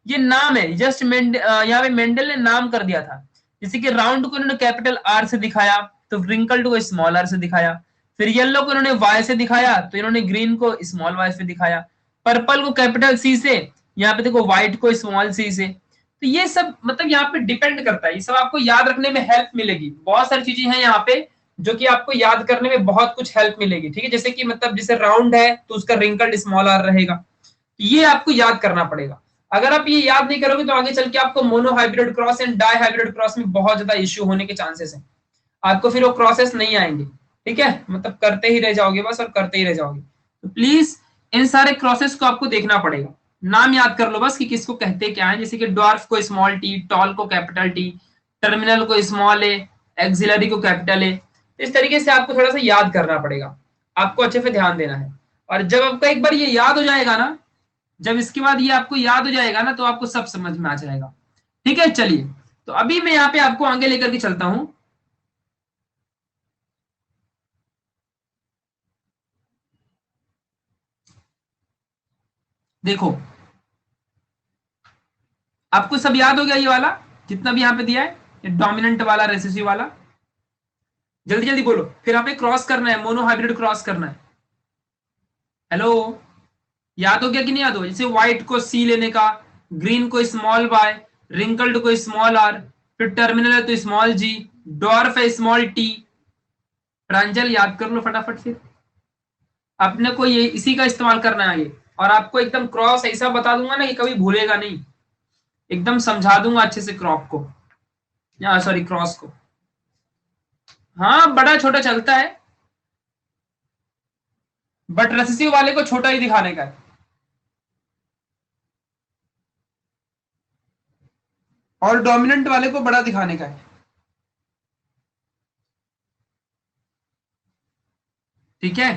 ये नाम है जस्ट यहाँ पे मेंडल ने नाम कर दिया था। जैसे कि राउंड को इन्होंने कैपिटल आर से दिखाया तो रिंकल्ड को स्मॉल आर से दिखाया, फिर येलो को इन्होंने वाई से दिखाया तो इन्होंने ग्रीन को स्मॉल वाई से दिखाया, पर्पल को कैपिटल सी से, यहाँ पे देखो व्हाइट को स्मॉल सी से। तो ये सब मतलब यहाँ पे डिपेंड करता है, ये सब आपको याद रखने में हेल्प मिलेगी। बहुत सारी चीजें हैं यहाँ पे जो कि आपको याद करने में बहुत कुछ हेल्प मिलेगी, ठीक है। जैसे कि मतलब जैसे राउंड है तो उसका रिंकल्ड स्मॉल आर रहेगा, ये आपको याद करना पड़ेगा। अगर आप ये याद नहीं करोगे तो आगे चल के आपको monohybrid cross and dihybrid cross में बहुत ज्यादा इश्यू होने के चांसेस हैं, आपको फिर वो क्रॉसेस नहीं आएंगे, ठीक है। मतलब करते ही रह जाओगे बस, और करते ही रह जाओगे। तो प्लीज इन सारे क्रॉसेस को आपको देखना पड़ेगा, नाम याद कर लो बस कि किसको कहते क्या है। जैसे कि ड्वार्फ को स्मॉल टी, टॉल को कैपिटल टी, टर्मिनल को स्मॉल ए, एक्सिलरी को कैपिटल ए। इस तरीके से आपको थोड़ा सा याद करना पड़ेगा, आपको अच्छे से ध्यान देना है। और जब आपका एक बार ये याद हो जाएगा ना, जब इसके बाद ये आपको याद हो जाएगा ना तो आपको सब समझ में आ जाएगा, ठीक है। चलिए तो अभी मैं यहाँ पे आपको आगे लेकर के चलता हूं। देखो आपको सब याद हो गया ये वाला जितना भी यहाँ पे दिया है, ये डोमिनेंट वाला रेसेसिव वाला। जल्दी जल्दी बोलो, फिर हमें क्रॉस करना है, मोनो हाइब्रिड क्रॉस करना है। हेलो, याद हो गया कि नहीं याद हो, जैसे व्हाइट को सी लेने का, ग्रीन को स्मॉल वाई, रिंकल्ड को स्मॉल आर, फिर टर्मिनल है तो स्मॉल जी, डॉर्फ है स्मॉल टी। प्रांजल याद कर लो फटाफट फिर, अपने को ये इसी का इस्तेमाल करना है ये। और आपको एकदम क्रॉस ऐसा बता दूंगा ना कि कभी भूलेगा नहीं, एकदम समझा दूंगा अच्छे से क्रॉप को, या सॉरी क्रॉस को। हाँ बड़ा छोटा चलता है, बट रेसेसिव वाले को छोटा ही दिखाने का है। और डोमिनेंट वाले को बड़ा दिखाने का है। ठीक है,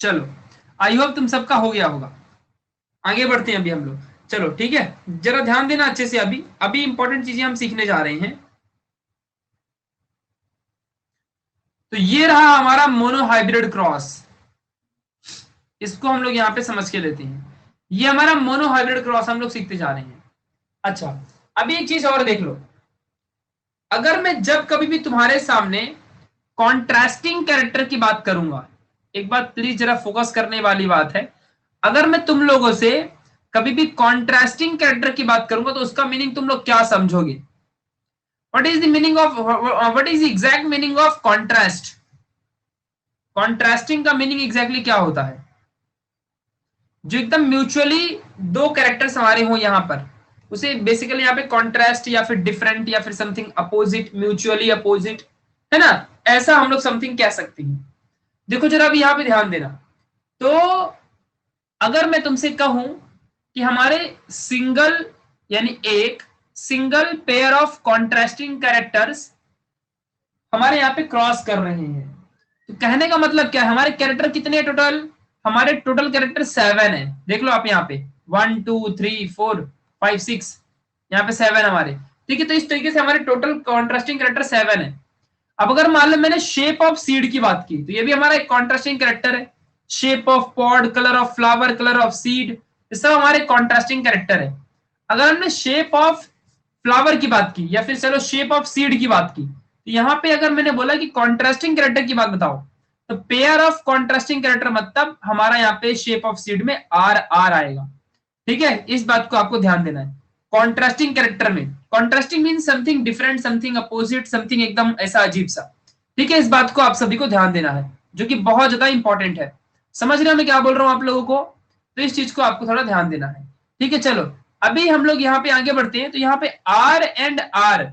चलो आई होप तुम सबका हो गया होगा। आगे बढ़ते हैं अभी हम लोग, चलो ठीक है। जरा ध्यान देना अच्छे से, अभी अभी इंपॉर्टेंट चीजें हम सीखने जा रहे हैं। तो ये रहा हमारा मोनो हाइब्रिड क्रॉस, इसको हम लोग यहाँ पे समझ के लेते हैं। ये हमारा मोनो हाइब्रिड क्रॉस हम लोग सीखते जा रहे हैं। अच्छा, अभी एक चीज और देख लो, अगर मैं जब कभी भी तुम्हारे सामने कॉन्ट्रास्टिंग कैरेक्टर की बात करूंगा, एक बात प्लीज जरा फोकस करने वाली बात है, अगर मैं तुम लोगों से कभी भी कॉन्ट्रास्टिंग कैरेक्टर की बात करूंगा तो उसका मीनिंग तुम लोग क्या समझोगे। What is the meaning of, what is the exact meaning of contrast. Contrasting का मीनिंग एग्जैक्टली क्या होता है, जो एकदम म्यूचुअली दो कैरेक्टर्स हमारे हो यहाँ पर, उसे बेसिकली यहाँ पे कॉन्ट्रास्ट या फिर डिफरेंट या फिर समथिंग अपोजिट, म्यूचुअली अपोजिट, है ना, ऐसा हम लोग समथिंग कह सकते हैं। देखो जरा अभी यहाँ पे ध्यान देना, तो अगर मैं तुमसे कहूं कि हमारे सिंगल यानी एक single pair of contrasting characters हमारे यहाँ पे क्रॉस कर रहे हैं, तो कहने का मतलब क्या है, हमारे कैरेक्टर कितने हैं टोटल, हमारे टोटल कैरेक्टर 7 है। देख लो आप यहाँ पे 1 2 3 4 5 6, यहाँ पे 7 हमारे। ठीक है, तो इस तरीके से हमारे टोटल कॉन्ट्रास्टिंग कैरेक्टर 7 है। अब अगर मान लो मैंने शेप ऑफ सीड की बात की, तो ये भी हमारा एक कॉन्ट्रास्टिंग कैरेक्टर है। Shape of pod, colour of flower, colour of seed, ये सब हमारे कॉन्ट्रास्टिंग कैरेक्टर है। अगर हमने शेप ऑफ फ्लावर की बात की या फिर चलो शेप ऑफ सीड की बात की, तो यहाँ पे अगर मैंने बोला कि कॉन्ट्रास्टिंग कैरेक्टर की बात बताओ, तो पेयर ऑफ कॉन्ट्रास्टिंग कैरेक्टर मतलब हमारा यहाँ पे शेप ऑफ सीड में आर आर आएगा। ठीक है, इस बात को आपको ध्यान देना है। कॉन्ट्रास्टिंग कैरेक्टर में, contrasting mean something different, something opposite, something एकदम ऐसा अजीब सा। ठीक है, इस बात को आप सभी को ध्यान देना है, जो कि बहुत ज्यादा इंपॉर्टेंट है। समझ रहे हो मैं क्या बोल रहा हूँ आप लोगों को, तो इस चीज को आपको थोड़ा ध्यान देना है। ठीक है, चलो अभी हम लोग यहाँ पे आगे बढ़ते हैं। तो यहाँ पे आर एंड आर,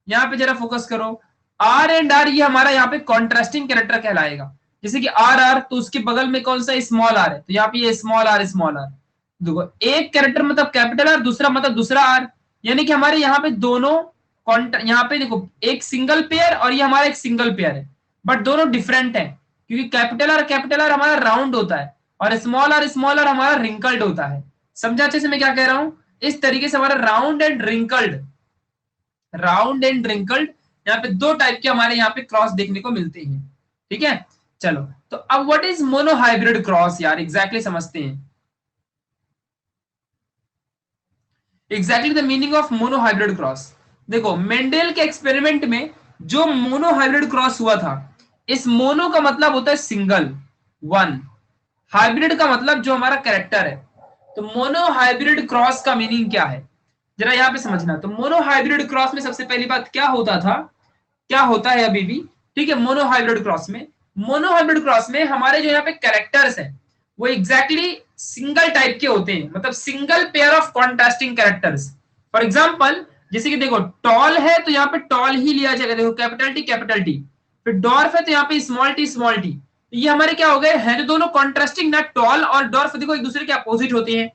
यहाँ पे जरा फोकस करो। आर एंड आर ये हमारा यहाँ पे कॉन्ट्रास्टिंग कैरेक्टर कहलाएगा। जैसे कि आर आर, तो उसके बगल में कौन सा स्मॉल आर है, तो यहाँ पे ये स्मॉल आर स्मॉल आर। देखो एक कैरेक्टर मतलब कैपिटल आर, दूसरा मतलब दूसरा आर, यानी कि हमारे यहाँ पे दोनों यहाँ पे देखो एक सिंगल पेयर और ये हमारा एक सिंगल पेयर है, बट दोनों डिफरेंट है। क्योंकि कैपिटल आर हमारा राउंड होता है और स्मॉल आर हमारा रिंकल्ड होता है। समझा अच्छे से मैं क्या कह रहा हूं, इस तरीके से हमारा राउंड एंड रिंकल्ड यहाँ पे दो टाइप के हमारे यहाँ पे क्रॉस देखने को मिलते हैं। ठीक है, चलो तो अब व्हाट इज मोनोहाइब्रिड क्रॉस यार, एग्जैक्टली समझते हैं। Exactly the meaning of monohybrid cross. देखो मेंडेल के एक्सपेरिमेंट में जो मोनोहाइब्रिड क्रॉस हुआ था, इस मोनो का मतलब होता है सिंगल, वन। हाइब्रिड का मतलब जो हमारा कैरेक्टर है। तो मोनोहाइब्रिड क्रॉस का मीनिंग क्या है, जरा यहाँ पे समझना। तो मोनोहाइब्रिड क्रॉस में सबसे पहली बात क्या होता था, क्या होता है अभी भी, ठीक है। मोनोहाइब्रिड क्रॉस में हमारे जो यहाँ पे कैरेक्टर्स हैं वो एग्जैक्टली सिंगल टाइप के होते हैं, मतलब single pair of contrasting characters. For example जैसे कि देखो टॉल है तो यहाँ पे टॉल ही लिया जाएगा, देखो कैपिटल टी। फिर डॉर्फ है तो यहाँ पे स्मॉल टी स्मॉल टी। तो ये हमारे क्या हो गए हैं, जो दोनों कॉन्ट्रास्टिंग ना, टॉल और डॉर्फ देखो एक दूसरे के अपोजिट होते हैं,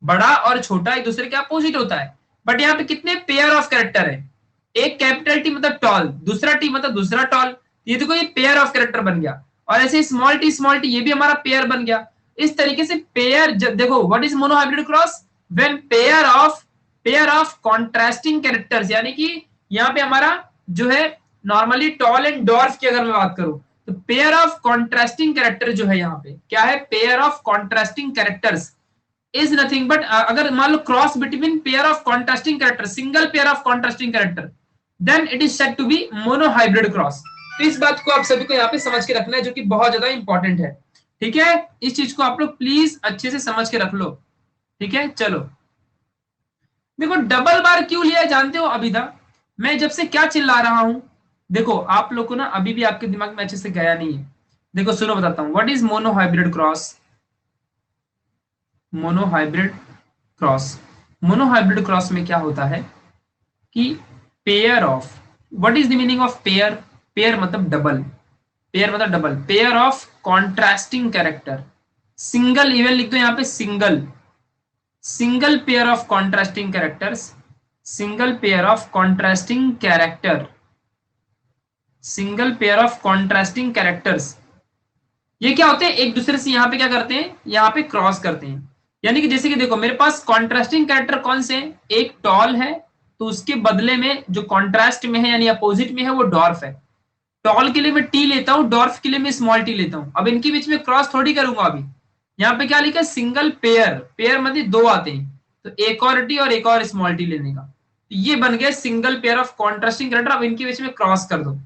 बड़ा और छोटा एक दूसरे के अपोजिट होता है। बट यहाँ पे कितने पेयर ऑफ कैरेक्टर है, एक कैपिटल टी मतलब टॉल, दूसरा टी मतलब दूसरा टॉल, ये देखो ये पेयर ऑफ कैरेक्टर बन गया। और ऐसे स्मॉल टी ये भी हमारा पेयर बन गया। इस तरीके से पेयर, देखो what is monohybrid cross, when pair of contrasting characters, यानी कि यहाँ पे हमारा जो है नॉर्मली टॉल एंड डॉर्फ की अगर मैं बात करूं, तो पेयर ऑफ कॉन्ट्रास्टिंग कैरेक्टर जो है यहाँ पे क्या है, pair of contrasting characters is nothing but, अगर मान लो cross between pair of contrasting character, single pair of contrasting character, then it is said to be monohybrid cross. तो इस बात को आप सभी को यहाँ पे समझ के रखना है, जो कि बहुत ज्यादा इंपॉर्टेंट है। ठीक है, इस चीज को आप लोग प्लीज अच्छे से समझ के रख लो। ठीक है, चलो देखो डबल बार क्यों लिया है जानते हो अभी तक, मैं जब से क्या चिल्ला रहा हूं, देखो आप लोग को ना अभी भी आपके दिमाग में अच्छे से गया नहीं है। देखो सुनो बताता हूं, what is monohybrid cross. Monohybrid cross, monohybrid cross में क्या होता है कि pair of, what is the meaning of pair, pair मतलब डबल, पेयर मतलब double, pair of contrasting character, single even लिख दो यहाँ पे, single pair of contrasting characters, single pair of contrasting character, single pair of contrasting characters, ये क्या होते हैं एक दूसरे से यहाँ पे क्या करते हैं, यहाँ पे क्रॉस करते हैं। यानी कि जैसे कि देखो मेरे पास कॉन्ट्रास्टिंग कैरेक्टर कौन से, एक टॉल है तो उसके बदले में जो कॉन्ट्रास्ट में है यानी अपोजिट में है वो डॉर्फ है। टॉल के लिए मैं टी लेता हूँ, डॉर्फ के लिए मैं स्मॉल टी लेता हूँ। अब इनके बीच में क्रॉस थोड़ी करूंगा अभी, यहाँ पे क्या लिखा है सिंगल पेयर, पेयर मतलब दो आते हैं, तो एक और टी और एक और स्मॉल टी लेने का, तो ये बन गया single pair of contrasting character. अब इनके बीच में क्रॉस कर दो।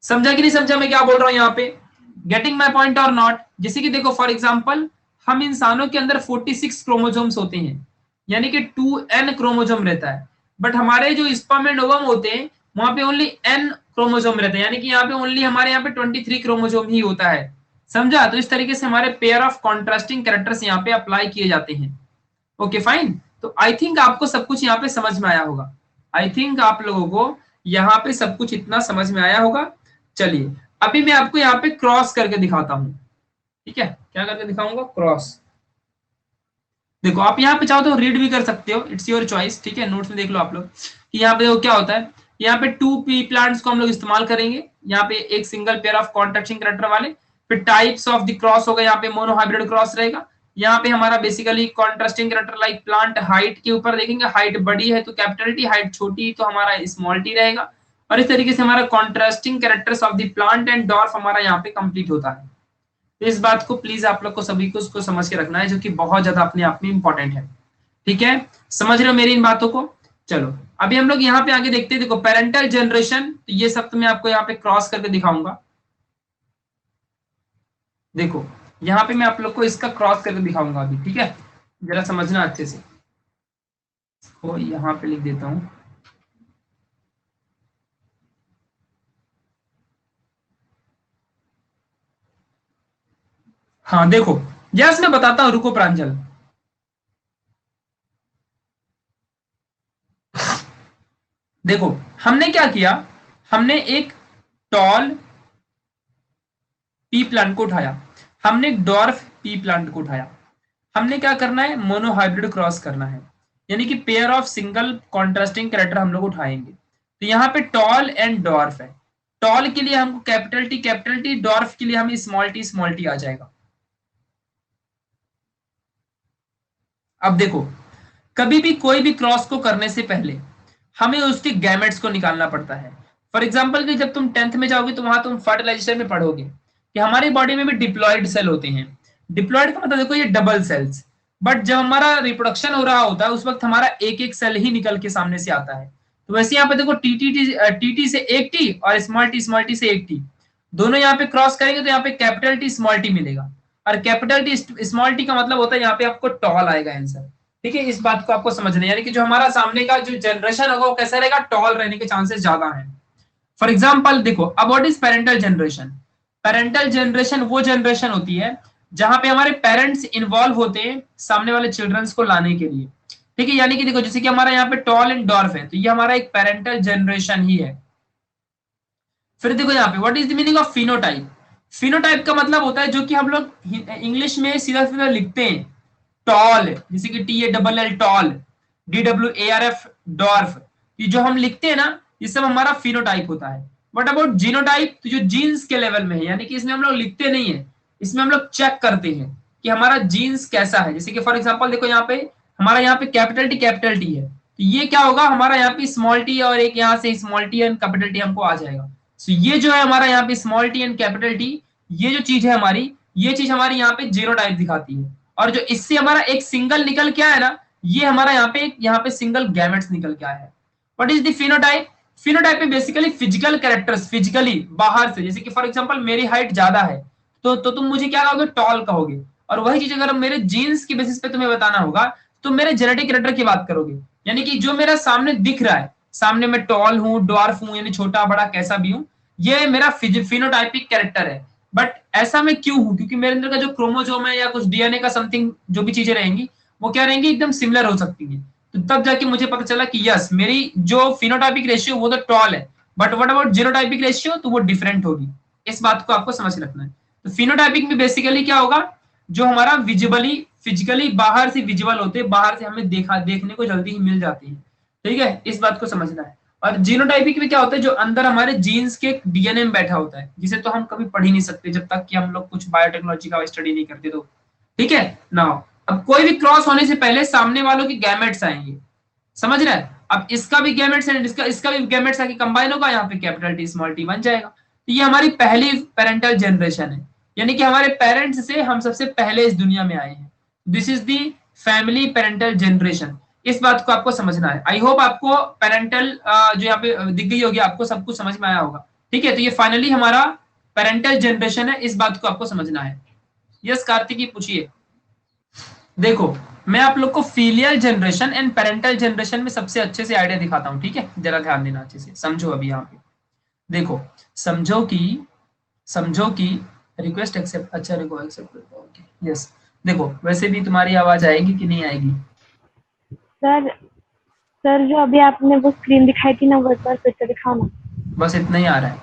समझा कि नहीं समझा मैं क्या बोल रहा हूँ यहाँ पे, गेटिंग माई पॉइंट और नॉट। जैसे कि देखो फॉर एग्जाम्पल हम इंसानों के अंदर 46 क्रोमोजोम्स होते हैं, यानी कि 2n क्रोमोजोम रहता है। बट हमारे जो स्पर्म एंड ओवम होते हैं वहां पे ओनली n क्रोमोजोम रहता है, यानी कि यहाँ पे ओनली हमारे यहाँ पे 23 क्रोमोजोम ही होता है। समझा, तो इस तरीके से हमारे पेयर ऑफ कॉन्ट्रास्टिंग कैरेक्टर्स यहाँ पे अप्लाई किए जाते हैं। ओके फाइन, तो आई थिंक आपको सब कुछ यहाँ पे समझ में आया होगा, आई थिंक आप लोगों को यहाँ पे सब कुछ इतना समझ में आया होगा। चलिए अभी मैं आपको यहाँ पे क्रॉस करके दिखाता हूँ। ठीक है, क्या करके दिखाऊंगा, क्रॉस। देखो आप यहाँ पे चाहो तो रीड भी कर सकते हो, इट्स योर चॉइस। ठीक है, नोट्स में देख लो आप लोग कि यहाँ पे देखो क्या होता है, यहाँ पे 2 पी प्लांट्स को हम लोग इस्तेमाल करेंगे, यहाँ पे एक single pair of contrasting character वाले। फिर टाइप्स ऑफ द क्रॉस होगा, यहाँ पे मोनो हाइब्रिड क्रॉस रहेगा। यहाँ पे हमारा basically contrasting character like plant height के ऊपर देखेंगे, हाइट बड़ी है तो कैपिटल टी, हाइट छोटी तो हमारा स्मॉल टी रहेगा। और इस तरीके से हमारा contrasting characters of the plant and dwarf हमारा यहाँ पे कंप्लीट होता है। तो इस बात को प्लीज आप लोग को सभी को उसको समझ के रखना है, जो कि बहुत ज्यादा अपने आप में इंपॉर्टेंट है। ठीक है, समझ रहे हो मेरी इन बातों को? चलो अभी हम लोग यहाँ पे आगे देखते हैं। देखो पेरेंटल जनरेशन, तो ये सब तो मैं आपको यहाँ पे क्रॉस करके दिखाऊंगा। देखो यहाँ पे मैं आप लोग को इसका क्रॉस करके दिखाऊंगा अभी, ठीक है, जरा समझना अच्छे से। तो यहाँ पे लिख देता हूँ। हाँ देखो, यस मैं बताता हूँ, रुको प्रांजल। देखो हमने क्या किया, हमने एक टॉल पी प्लांट को उठाया, हमने एक डॉर्फ पी प्लांट को उठाया। हमने क्या करना है, मोनोहाइब्रिड क्रॉस करना है, यानी कि pair of single contrasting character हम लोग उठाएंगे। तो यहाँ पे टॉल एंड डॉर्फ है। टॉल के लिए हमको कैपिटल टी, डॉर्फ के लिए हमें स्मॉल टी आ जाएगा। अब देखो, कभी भी कोई भी क्रॉस को करने से पहले हमें उसके गैमेट्स को निकालना पड़ता है। फॉर एग्जाम्पल कि जब तुम 10th में जाओगे तो वहां तुम फर्टिलाइजेशन में पढ़ोगे कि हमारी बॉडी में भी डिप्लॉयड सेल होते हैं। डिप्लॉयड का मतलब देखो ये डबल सेल्स। बट जब हमारा रिप्रोडक्शन हो रहा होता है उस वक्त हमारा एक एक सेल ही निकल के सामने से आता है। तो वैसे यहाँ पे देखो टीटी से एक टी और स्मॉल टी से एक टी, दोनों यहाँ पे क्रॉस करेंगे तो यहाँ पे कैपिटल टी स्मॉल टी मिलेगा। और कैपिटल टी स्मॉल टी का मतलब होता है यहाँ पे आपको टॉल आएगा आंसर। ठीक है, इस बात को आपको समझना है, यानी कि जो हमारा सामने का जो जनरेशन होगा वो कैसा रहेगा, टॉल रहने के चांसेस ज्यादा हैं। फॉर एग्जाम्पल देखो, अब what is parental generation? Parental generation वो जनरेशन होती है जहां पे हमारे पेरेंट्स इन्वॉल्व होते हैं सामने वाले चिल्ड्रंस को लाने के लिए। ठीक है, यानी कि देखो जैसे कि हमारा यहाँ पे टॉल एंड डॉर्फ है तो ये हमारा एक पेरेंटल जनरेशन ही है। फिर देखो यहाँ पे what is the meaning of phenotype? Phenotype का मतलब होता है जो कि हम लोग इंग्लिश में सीधा सीधा लिखते हैं टॉल, जैसे कि TALL टॉल, DWARF डॉर्फ, ये जो हम लिखते हैं ना ये सब हमारा फिनोटाइप होता है। What about genotype? तो जो जीन्स के लेवल में है, यानी कि इसमें हम लोग लिखते नहीं है, इसमें हम लोग चेक करते हैं कि हमारा जीन्स कैसा है। जैसे कि फॉर एग्जांपल देखो यहाँ पे हमारा यहाँ पे कैपिटल टी है, तो ये क्या होगा, हमारा यहाँ पे स्मॉल टी और एक यहाँ से small T and capital T हमको आ जाएगा। सो ये जो है हमारा यहाँ पे small T and capital T, ये जो चीज है हमारी, ये चीज हमारी यहाँ पे जीनोटाइप दिखाती है। और जो इससे हमारा एक सिंगल निकल के आया ना, ये हमारा यहाँ पे सिंगल गैमेट्स निकल के आया है। What is the phenotype? Phenotype में बेसिकली फिजिकल कैरेक्टर्स, फिजिकली बाहर से, जैसे कि फॉर एग्जांपल मेरी हाइट ज्यादा है तो तुम मुझे क्या कहोगे, टॉल कहोगे। और वही चीज अगर मेरे जीन्स की बेसिस पे तुम्हें बताना होगा तो मेरे जेनेटिक कैरेक्टर की बात करोगे, यानी कि जो मेरा सामने दिख रहा है, सामने मैं टॉल हूँ, डॉर्फ हूँ, यानी छोटा बड़ा कैसा भी हूँ, ये मेरा फिनोटाइपिक कैरेक्टर है। बट ऐसा मैं क्यों हूं, क्योंकि मेरे अंदर का जो क्रोमोसोम है या कुछ डीएनए का समथिंग जो भी चीजें रहेंगी वो क्या रहेंगी, एकदम सिमिलर हो सकती है। तो तब जाके मुझे पता चला कि यस मेरी जो फिनोटाइपिक रेशियो वो तो टॉल है, but what about genotypic ratio, तो वो डिफरेंट होगी। इस बात को आपको समझ रखना है। तो फिनोटाइपिक में बेसिकली क्या होगा, जो हमारा विजिबली फिजिकली बाहर से विजिबल होते हैं, बाहर से हमें देखने को जल्दी ही मिल जाती है। ठीक है, इस बात को समझना है। और जीनोटाइपिक में क्या होता है, जो अंदर हमारे जीन्स के डीएनए में बैठा होता है, जिसे तो हम कभी पढ़ ही नहीं सकते जब तक कि हम लोग कुछ बायोटेक्नोलॉजी का स्टडी नहीं करते तो। ठीक है ना। अब कोई भी क्रॉस होने से पहले सामने वालों के गैमेट्स आएंगे, समझ रहे हैं? अब इसका भी गैमेट्स है, इसका भी गैमेट्स आके कंबाइन होगा, यहाँ पे कैपिटल टी स्मॉल टी बन जाएगा। तो ये हमारी पहली पेरेंटल जनरेशन है, यानी कि हमारे पेरेंट्स से हम सबसे पहले इस दुनिया में आए हैं। This is the family parental generation. इस बात को आपको समझना है। आई होप आपको पेरेंटल जो यहाँ पे दिख गई होगी, आपको सब कुछ समझ में आया होगा। ठीक है, तो ये फाइनली हमारा पेरेंटल जनरेशन है, इस बात को आपको समझना है। यस कार्तिकी पूछिए। देखो मैं आप लोग को filial generation and parental generation में सबसे अच्छे से आइडिया दिखाता हूँ। ठीक है, जरा ध्यान देना अच्छे से, समझो अभी यहाँ पे। देखो समझो कि रिक्वेस्ट एक्सेप्ट, अच्छा रुको एक्सेप्ट, ओके यस। देखो वैसे भी तुम्हारी आवाज आएगी कि नहीं आएगी? सर सर जो अभी आपने वो स्क्रीन दिखाई थी ना वो एक बार फिर से दिखाओ ना। बस इतना ही आ रहा है।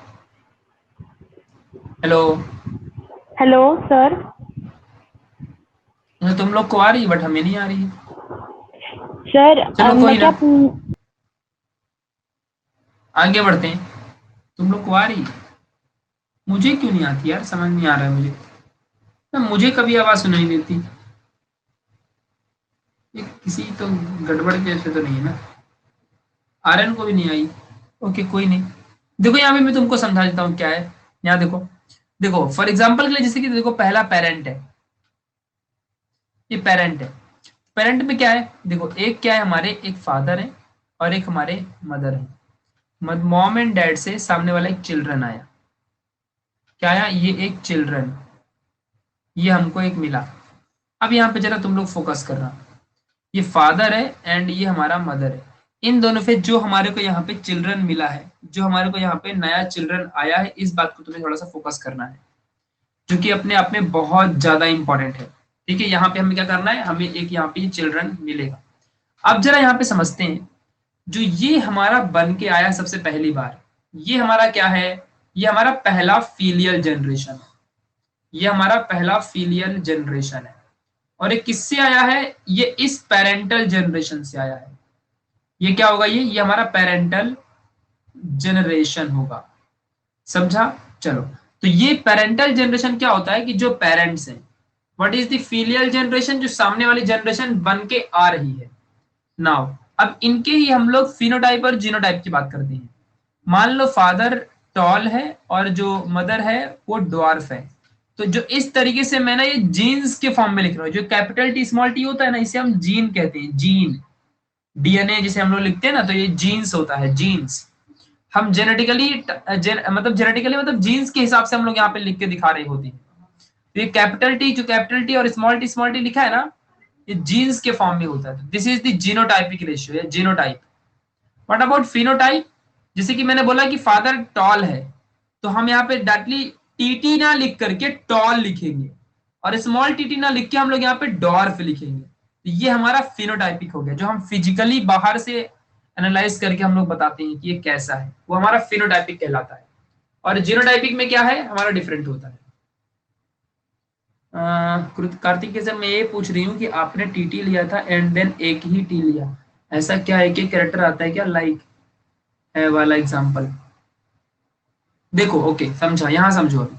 हेलो। Hello sir. तुम लोग को आ रही है बट हमें नहीं आ रही है। सर चलो मैं कोई ना। क्या आगे बढ़ते हैं। तुम लोग को आ रही? मुझे क्यों नहीं आती यार, समझ नहीं आ रहा है मुझे। ना मुझे कभी आवाज सुनाई नहीं देती। ये किसी तो गड़बड़ के से तो नहीं है ना? आर्यन को भी नहीं आई? ओके कोई नहीं। देखो यहाँ पे मैं तुमको समझा देता हूँ क्या है। यहाँ देखो, देखो फॉर एग्जाम्पल के लिए, जैसे कि देखो पहला पेरेंट है, ये पेरेंट है। पेरेंट में क्या है, देखो एक क्या है, हमारे एक फादर है और एक हमारे मदर है। मॉम एंड डैड से सामने वाला एक चिल्ड्रन आया। क्या आया, ये एक चिल्ड्रन, ये हमको एक मिला। अब यहाँ पे जरा तुम लोग फोकस करना, ये फादर है एंड ये हमारा मदर है। इन दोनों पे जो हमारे को यहाँ पे चिल्ड्रन मिला है, जो हमारे को यहाँ पे नया चिल्ड्रन आया है, इस बात को तुम्हें थोड़ा सा फोकस करना है, जो कि अपने आप में बहुत ज्यादा इंपॉर्टेंट है। ठीक है, यहाँ पे हमें क्या करना है, हमें एक यहाँ पे चिल्ड्रन मिलेगा। अब जरा यहाँ पे समझते हैं, जो ये हमारा बन के आया सबसे पहली बार, ये हमारा क्या है, ये हमारा पहला फीलियल जनरेशन है। ये हमारा पहला फीलियल जनरेशन है। और ये किससे आया है, ये इस पेरेंटल जनरेशन से आया है। ये क्या होगा, ये हमारा पेरेंटल जनरेशन होगा। समझा? चलो, तो ये पेरेंटल जनरेशन क्या होता है कि जो पेरेंट्स हैं, what is the filial generation, जो सामने वाली जनरेशन बन के आ रही है। नाउ अब इनके ही हम लोग फिनोटाइप और जीनोटाइप की बात करते हैं। मान लो फादर टॉल है और जो मदर है वो ड्वार्फ है। तो जो इस तरीके से मैं ना ये जीन्स के फॉर्म में लिख रहा हूँ, जो कैपिटल टी स्मॉल टी होता है ना, इसे हम जीन कहते हैं, जीन। डीएनए जिसे हम लोग लिखते हैं ना, तो ये जीन्स होता है, जीन्स। हम जेनेटिकली मतलब जेनेटिकली मतलब जीन्स के हिसाब से हम लोग यहाँ पे लिख के दिखा रहे होते हैं। तो ये कैपिटल टी, जो कैपिटल टी और स्मॉल टी लिखा है ना, ये जीन्स के फॉर्म में होता है। This is the genotypic ratio या जीनोटाइप। What about phenotype? जैसे कि मैंने बोला कि फादर टॉल है, तो हम यहाँ पे डायरेक्टली टीटी ना लिख करके टॉल लिखेंगे, और स्मॉल टीटी ना लिख के हम लोग यहाँ पे डॉर्फ लिखेंगे। तो ये हमारा फिनोटाइपिक हो गया, जो हम फिजिकली बाहर से एनालाइज करके हम लोग बताते हैं कि ये कैसा है, वो हमारा फिनोटाइपिक कहलाता है। और जीनोटाइपिक में क्या है, हमारा डिफरेंट होता है। कार्तिक सर, मैं ये पूछ रही हूँ कि आपने टीटी लिया था एंड देन एक ही टी लिया, ऐसा क्या है कि कैरेक्टर आता है क्या, लाइक है वाला एग्जांपल? देखो ओके, समझा, यहाँ समझो अभी।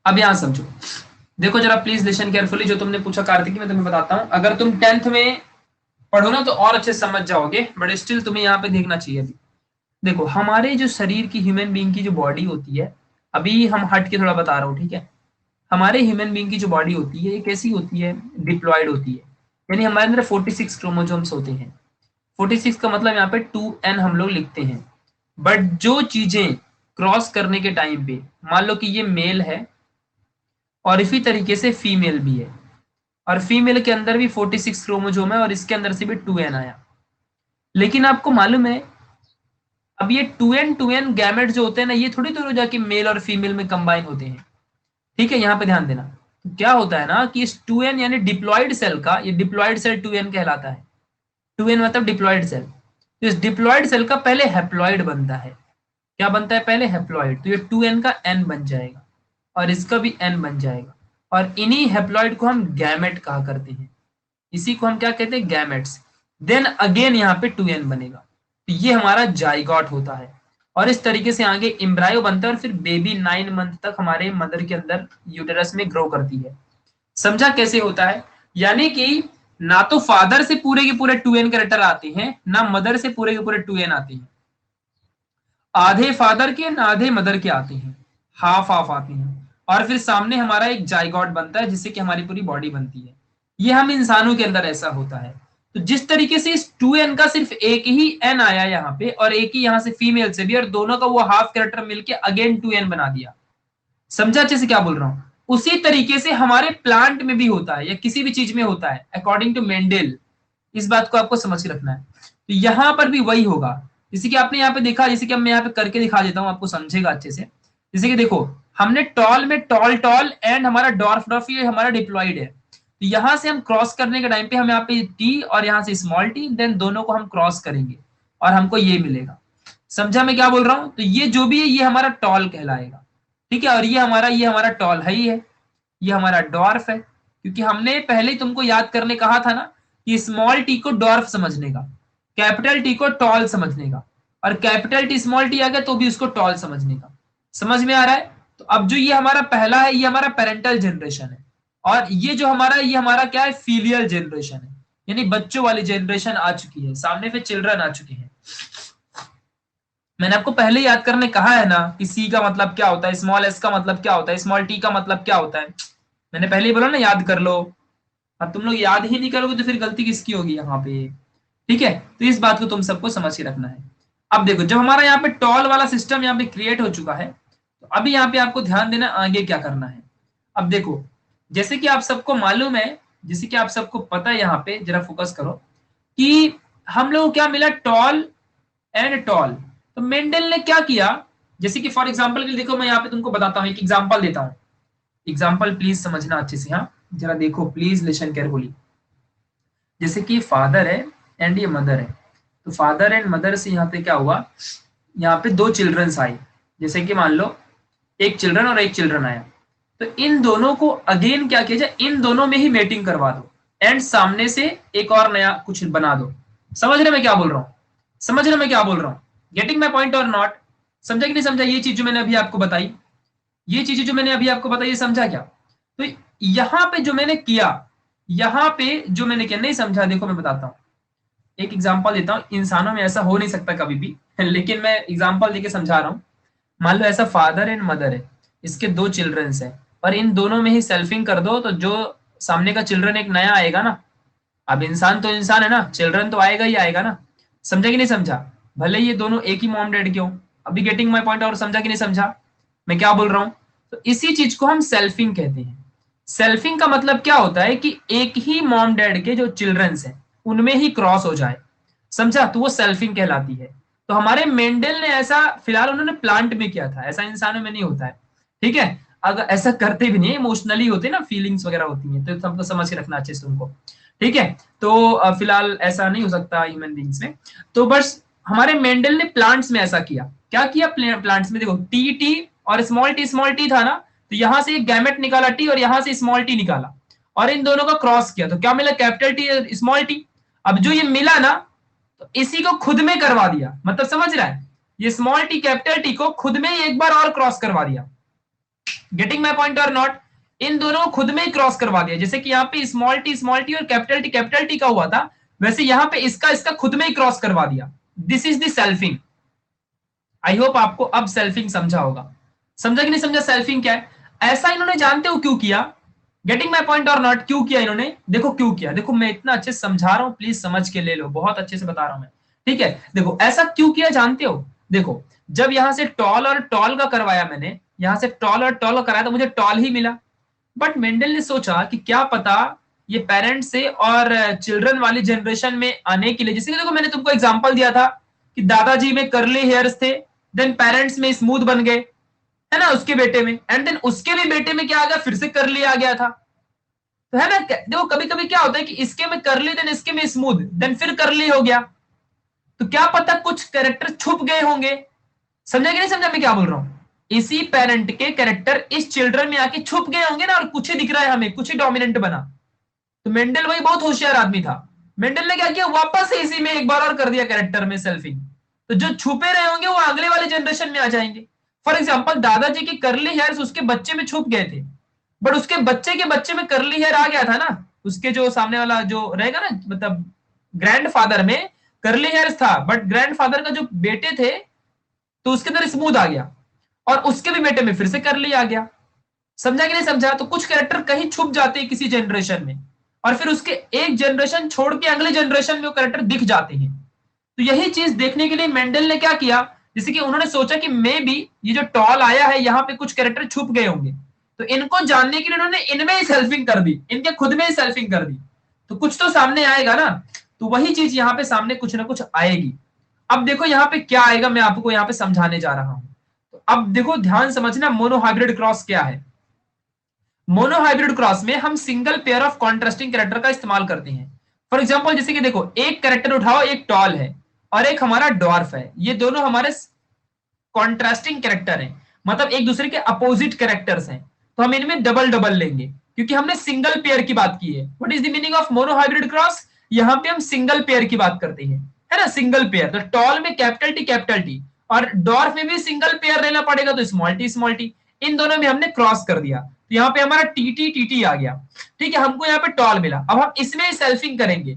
अब यहाँ समझो, देखो जरा प्लीज लिसन केयरफुली। जो तुमने पूछा कार्तिक, मैं तुम्हें बताता हूँ। अगर तुम 10th में पढ़ो ना तो और अच्छे समझ जाओगे, बट स्टिल तुम्हें यहाँ पे देखना चाहिए अभी। देखो हमारे जो शरीर की, ह्यूमन बीइंग की जो बॉडी होती है, अभी हम हट के थोड़ा बता रहा हूँ, ठीक है। हमारे ह्यूमन बीइंग की जो बॉडी होती है, ये कैसी होती है, डिप्लॉयड होती है। यानी हमारे अंदर 46 क्रोमोसोम्स होते हैं। 46 का मतलब यहाँ पे 2n हम लोग लिखते हैं। बट जो चीजें क्रॉस करने के टाइम पे, मान लो कि ये मेल है और इसी तरीके से फीमेल भी है, और फीमेल के अंदर भी 46 क्रोमोसोम है और इसके अंदर से भी 2n आया। लेकिन आपको मालूम है, अब ये 2n गैमेट जो होते हैं ना, ये थोड़ी दूर जाके मेल और फीमेल में कंबाइन होते हैं। ठीक है, यहाँ पे ध्यान देना। तो क्या होता है ना कि इस 2n यानी डिप्लॉयड सेल का, ये डिप्लॉयड सेल 2n कहलाता है। 2n मतलब डिप्लॉयड सेल। तो इस डिप्लॉयड सेल का पहले हैप्लॉयड बनता है। क्या बनता है पहले, हैप्लॉयड। तो ये 2n का n बन जाएगा और इसका भी n बन जाएगा। और इन्हीं हैप्लॉयड को हम गैमेट कहा करते हैं। इसी को हम क्या कहते हैं, गैमेट्स। देन अगेन यहाँ पे 2n बनेगा, तो ये हमारा जाइगॉट होता है। और इस तरीके से आगे एम्ब्रायो बनता है और फिर बेबी 9 मंथ तक हमारे मदर के अंदर यूटेरस में ग्रो करती है। समझा कैसे होता है? यानी कि ना तो फादर से पूरे के पूरे 2n कैरेक्टर आते हैं, ना मदर से पूरे के पूरे 2n आते हैं। आधे फादर के ना आधे मदर के आते हैं, हाफ हाफ आते हैं। और फिर सामने हमारा एक जाइगॉट बनता है जिससे कि हमारी पूरी बॉडी बनती है। ये हम इंसानों के अंदर ऐसा होता है। तो जिस तरीके से इस 2n का सिर्फ एक ही n आया यहाँ पे, और एक ही यहाँ से फीमेल से भी, और दोनों का वो हाफ कैरेक्टर मिलके अगेन 2n बना दिया। समझा अच्छे से क्या बोल रहा हूं? उसी तरीके से हमारे प्लांट में भी होता है या किसी भी चीज में होता है, अकॉर्डिंग टू मेंडल। इस बात को आपको समझ के रखना है। तो यहाँ पर भी वही होगा। जैसे कि आपने यहाँ पे देखा, जैसे कि मैं यहाँ पे करके दिखा देता हूँ, आपको समझेगा अच्छे से। जैसे कि देखो, हमने टॉल में टॉल टॉल एंड हमारा डॉर्फ डॉर्फ, ये हमारा डिप्लॉइड है। तो यहाँ से हम क्रॉस करने के टाइम पे हम यहाँ पे टी और यहाँ से स्मॉल टी, देन दोनों को हम क्रॉस करेंगे और हमको ये मिलेगा। समझा मैं क्या बोल रहा हूँ? तो ये जो भी है ये हमारा टॉल कहलाएगा। ठीक है, और ये हमारा टॉल है ही है, ये हमारा डॉर्फ है। क्योंकि हमने पहले ही तुमको याद करने कहा था ना कि स्मॉल टी को डॉर्फ समझने का, कैपिटल टी को टॉल समझने का। और कैपिटल टी स्मॉल टी आ गया तो भी उसको टॉल समझने का। समझ में आ रहा है? तो अब जो ये हमारा पहला है ये हमारा पेरेंटल जनरेशन है, और ये जो हमारा ये हमारा क्या है, फीलियल जनरेशन है, यानी बच्चों वाली जनरेशन आ चुकी है, सामने पे चिल्ड्रन आ चुके हैं। मैंने आपको पहले याद करने कहा है ना कि सी का मतलब क्या होता है, स्मॉल एस का मतलब क्या होता है, स्मॉल टी का मतलब क्या होता है। मैंने पहले ही बोला ना याद कर लो। अब तुम लोग याद ही नहीं करोगे तो फिर गलती किसकी होगी यहाँ पे। ठीक है, तो इस बात को तुम सबको समझ के रखना है। अब देखो जब हमारा यहाँ पे टॉल वाला सिस्टम यहाँ पे क्रिएट हो चुका है, तो अभी यहाँ पे आपको ध्यान देना आगे क्या करना है। अब देखो जैसे कि आप सबको मालूम है, जैसे कि आप सबको पता है, यहाँ पे जरा फोकस करो कि हम लोग को क्या मिला, टॉल एंड टॉल। तो मेंडल ने क्या किया, जैसे कि फॉर एग्जाम्पल के लिए देखो मैं यहाँ पे तुमको बताता हूँ, एक एग्जाम्पल देता हूँ। एग्जाम्पल प्लीज समझना अच्छे से, हाँ जरा देखो प्लीज लिसन केयरफुली। जैसे कि फादर है एंड ये मदर है, तो फादर एंड मदर से यहाँ पे क्या हुआ, यहाँ पे दो चिल्ड्रंस आए। जैसे कि मान लो एक चिल्ड्रन और एक चिल्ड्रन आया, तो इन दोनों को अगेन क्या किया जाए, इन दोनों में ही मेटिंग करवा दो एंड सामने से एक और नया कुछ बना दो। समझ रहे मैं क्या बोल रहा हूँ, समझ रहे मैं क्या बोल रहा हूँ, गेटिंग माई पॉइंट और नॉट? समझा कि नहीं समझा ये चीज जो मैंने अभी आपको बताई, ये चीजें जो मैंने अभी आपको बताई, ये समझा क्या? तो यहाँ पे जो मैंने किया, यहाँ पे जो मैंने किया नहीं समझा, देखो मैं बताता हूँ, एक एग्जांपल देता हूँ। इंसानों में ऐसा हो नहीं सकता कभी भी, लेकिन मैं एग्जांपल देके समझा रहा हूँ। मान लो ऐसा फादर एंड मदर है, इसके दो चिल्ड्रंस है, और इन दोनों में ही सेल्फिंग कर दो तो जो सामने का चिल्ड्रन एक नया आएगा ना। अब इंसान तो इंसान है ना, चिल्ड्रन तो आएगा ही आएगा ना। समझा कि नहीं समझा? भले ये दोनों एक ही मॉम डैड के हो। अभी गेटिंग माई पॉइंट और समझा कि नहीं समझा मैं क्या बोल रहा हूँ? तो इसी चीज को हम सेल्फिंग कहते हैं। सेल्फिंग का मतलब क्या होता है कि एक ही मॉम डैड के जो चिल्ड्रंस हैं उनमें ही क्रॉस हो जाए। समझा? तो वो सेल्फिंग कहलाती है। तो हमारे मेंडल ने ऐसा फिलहाल उन्होंने प्लांट में किया था, ऐसा इंसानों में नहीं होता है। ठीक है, अगर ऐसा करते भी नहीं, इमोशनली होते ना, फीलिंग्स वगैरह होती हैं, तो सबको समझ के रखना अच्छे से तुमको। ठीक है, तो फिलहाल ऐसा नहीं हो सकता ह्यूमन बींग्स में। तो बस हमारे मेंडल ने प्लांट्स में ऐसा किया। क्या किया प्लांट्स में? देखो टी टी और स्मॉल टी था ना, तो यहां से एक गैमेट निकाला टी और यहां से स्मॉल टी निकाला, और इन दोनों का क्रॉस किया, तो क्या मिला, कैपिटल टी स्मॉल टी। अब जो ये मिला ना, तो इसी को खुद में करवा दिया, मतलब समझ रहा है, ये स्मॉल टी कैपिटल टी को खुद में ही एक बार और क्रॉस करवा दिया। गेटिंग माई पॉइंट और नॉट? इन दोनों को खुद में ही क्रॉस करवा दिया। जैसे कि यहाँ पे स्मॉल टी और कैपिटल टी का हुआ था, वैसे यहाँ पे इसका इसका खुद में ही क्रॉस करवा दिया। This is the selfing. I hope आपको अब सेल्फिंग समझा होगा। समझा कि नहीं समझा सेल्फिंग क्या है? ऐसा इन्होंने जानते हो क्यों किया? गेटिंग माई पॉइंट और नॉट? क्यों किया इन्होंने? देखो क्यों किया, देखो मैं इतना अच्छे से समझा रहा हूं, प्लीज समझ के ले लो, बहुत अच्छे से बता रहा हूं मैं। ठीक है, देखो ऐसा क्यों किया जानते हो? देखो जब यहां से टॉल और टॉल का करवाया मैंने, यहां से टॉल और टॉल का कराया तो मुझे टॉल ही मिला। बट मेंडल ने सोचा कि क्या पता ये पेरेंट्स से और चिल्ड्रन वाली जनरेशन में आने के लिए, जैसे देखो मैंने तुमको एग्जांपल दिया था कि दादाजी में कर्ली हेयर्स थे, देन पेरेंट्स में स्मूथ बन गए, है ना, उसके बेटे में, एंड देन उसके भी बेटे में क्या आ गया, फिर से कर्ली आ गया था। तो है ना, देखो कभी कभी क्या होता है कि इसके में कर्ली देन इसके में स्मूथ देन फिर कर्ली हो गया। तो क्या पता कुछ कैरेक्टर छुप गए होंगे। समझा कि नहीं समझा मैं क्या बोल रहा हूं? इसी पेरेंट के कैरेक्टर इस चिल्ड्रन में आके छुप गए होंगे ना, और कुछ ही दिख रहा है हमें, कुछ ही डोमिनेंट बना। तो मेंडल भाई बहुत होशियार आदमी था। मेंडल ने क्या किया, वापस से इसी में एक बार और कर दिया कैरेक्टर में सेल्फिंग। तो जो छुपे रहे होंगे वो अगले वाले जनरेशन में आ जाएंगे। फॉर एग्जाम्पल दादाजी की करली हेयर्स उसके बच्चे में छुप गए थे, बट उसके बच्चे में करली हेयर आ गया था ना, उसके जो सामने वाला जो रहेगा ना, मतलब ग्रैंडफादर में करली हेयर्स था, बट ग्रैंडफादर का जो बेटे थे तो उसके अंदर स्मूथ आ गया, और उसके भी बेटे में फिर से करली आ गया। समझा कि नहीं समझा? तो कुछ कैरेक्टर कहीं छुप जाते हैं किसी जनरेशन में, और फिर उसके एक जनरेशन छोड़ के अगले जनरेशन में वो कैरेक्टर दिख जाते हैं। तो यही चीज देखने के लिए मेंडल ने क्या किया, जैसे कि उन्होंने सोचा कि मे बी ये जो टॉल आया है यहाँ पे कुछ कैरेक्टर छुप गए होंगे, तो इनको जानने के लिए उन्होंने इनमें ही सेल्फिंग कर दी, इनके खुद में ही सेल्फिंग कर दी, तो कुछ तो सामने आएगा ना। तो वही चीज यहाँ पे सामने कुछ ना कुछ आएगी। अब देखो यहाँ पे क्या आएगा, मैं आपको यहाँ पे समझाने जा रहा हूं। तो अब देखो ध्यान समझना, मोनोहाइब्रिड क्रॉस क्या है। मोनोहाइब्रिड क्रॉस में हम single pair of contrasting character का इस्तेमाल करते हैं। फॉर एग्जांपल जैसे कि देखो एक कैरेक्टर उठाओ, एक टॉल है और एक हमारा डॉर्फ है, ये दोनों हमारे कॉन्ट्रास्टिंग कैरेक्टर हैं, मतलब एक दूसरे के अपोजिट कैरेक्टर्स हैं, तो हम इनमें डबल डबल लेंगे क्योंकि हमने सिंगल पेयर की बात की है। What is the meaning of monohybrid cross? यहाँ पे हम सिंगल पेयर की बात करते हैं। है ना, सिंगल पेयर। तो टॉल में कैपिटल टी, और डॉर्फ में भी सिंगल पेयर लेना पड़ेगा, तो स्मॉल टी। इन दोनों में हमने क्रॉस कर दिया, तो यहाँ पे हमारा टी टी आ गया। ठीक है, हमको यहाँ पे टॉल मिला। अब हम इसमें सेल्फिंग करेंगे,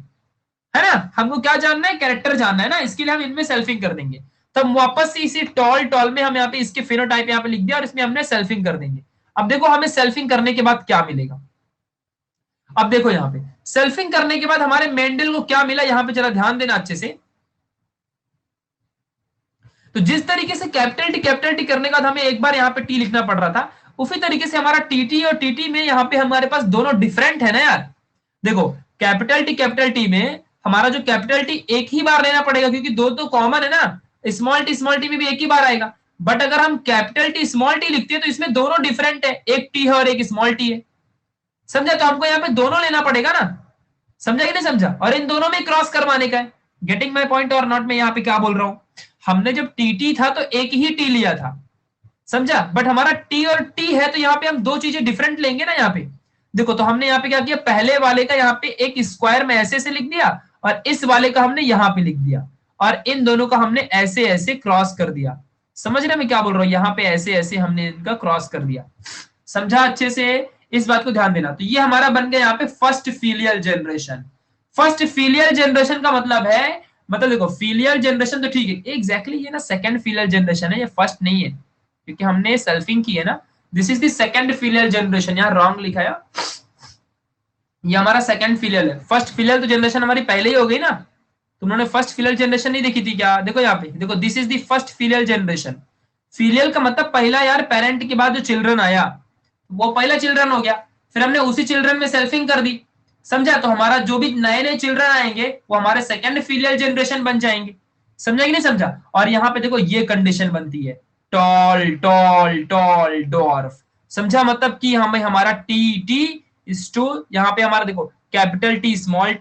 है ना, हमको क्या जानना है, कैरेक्टर जानना है ना, इसके लिए हम इनमें सेल्फिंग कर देंगे। तो हम वापस से इसी टॉल में हम यहाँ पे इसके फिनोटाइप यहाँ पे लिख दिया, और इसमें हमने सेल्फिंग कर देंगे। अब देखो हमें सेल्फिंग करने के बाद क्या मिलेगा। अब देखो यहाँ पे सेल्फिंग करने के बाद हमारे मेंडल को क्या मिला, यहाँ पे जरा ध्यान देना अच्छे से। तो जिस तरीके से कैपिटल टी करने के बाद हमें एक बार यहाँ पे टी लिखना पड़ रहा था, उसी तरीके से हमारा टीटी और टीटी में यहाँ पे हमारे पास दोनों डिफरेंट है ना यार। देखो कैपिटल टी में हमारा जो कैपिटल टी एक ही बार लेना पड़ेगा, क्योंकि दो तो कॉमन है ना, स्मॉल टी में भी एक ही बार आएगा। बट अगर हम कैपिटल टी स्मॉल टी लिखते हैं तो इसमें दोनों डिफरेंट है, एक टी है और एक स्मॉल टी है, समझा। तो हमको यहाँ पे दोनों लेना पड़ेगा ना, समझा कि नहीं समझा, और इन दोनों में क्रॉस करवाने का है। गेटिंग माई पॉइंट और नॉट। में यहाँ पे क्या बोल रहा हूं, हमने जब टी था तो एक ही टी लिया था, समझा। बट हमारा टी और टी है, तो यहाँ पे हम दो चीजें डिफरेंट लेंगे ना यहाँ पे। देखो तो हमने यहाँ पे क्या किया, पहले वाले का यहाँ पे एक स्क्वायर में ऐसे लिख दिया, और इस वाले का हमने यहाँ पे लिख दिया, और इन दोनों का हमने ऐसे ऐसे क्रॉस कर दिया। समझ रहे मैं क्या बोल रहा हूँ, यहाँ पे ऐसे ऐसे हमने इनका क्रॉस कर दिया, समझा अच्छे से। इस बात को ध्यान देना। तो ये हमारा बन गया यहाँ पे first filial generation. First filial generation का मतलब है, मतलब देखो फीलियल जनरेशन तो ठीक है, एग्जैक्टली ये ना सेकंड फीलियल जनरेशन है, ये फर्स्ट नहीं है, क्योंकि हमने सेल्फिंग की है ना। This is the second filial generation, यहाँ रॉन्ग लिखा है, ये हमारा सेकंड फीलियल है। फर्स्ट फीलियल तो जनरेशन हमारी पहले ही हो गई ना, तुमने फर्स्ट फीलियल जनरेशन नहीं देखी थी क्या। देखो यहाँ पे देखो, this is the first filial generation. Filial का मतलब पहला यार, पेरेंट के बाद जो चिल्ड्रन आया वो पहला चिल्ड्रन हो गया, फिर हमने उसी चिल्ड्रन में सेल्फिंग कर दी, समझा। तो हमारा जो भी नए नए चिल्ड्रन आएंगे वो हमारे सेकंड फीलियल जनरेशन बन जाएंगे, समझा कि नहीं समझा। और यहाँ पे देखो ये कंडीशन बनती है, टॉल टॉल टॉल डॉर्फ, समझा। मतलब कि हमें हमारा टी टी इज टू, यहाँ पे हमारा देखो कैपिटल टी स्मॉल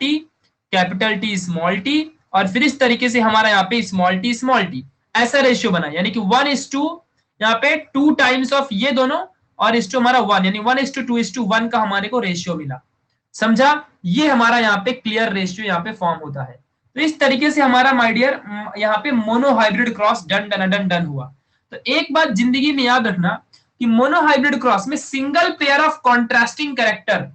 टी, और फिर इस तरीके से हमारा यहाँ पे स्मॉल टी ऐसा रेशियो बना, यानी कि 1:2, यहाँ पे 2 टाइम्स ऑफ ये दोनों, और इस टू हमारा 1, यानी 1:2:1 का हमारे को रेशियो मिला, समझा। ये हमारा यहाँ पे क्लियर रेशियो यहाँ पे फॉर्म होता है। तो इस तरीके से हमारा माय डियर यहाँ पे मोनोहाइब्रिड क्रॉस डन हुआ। तो एक बात जिंदगी में याद रखना कि मोनोहाइब्रिड क्रॉस में single pair of contrasting character,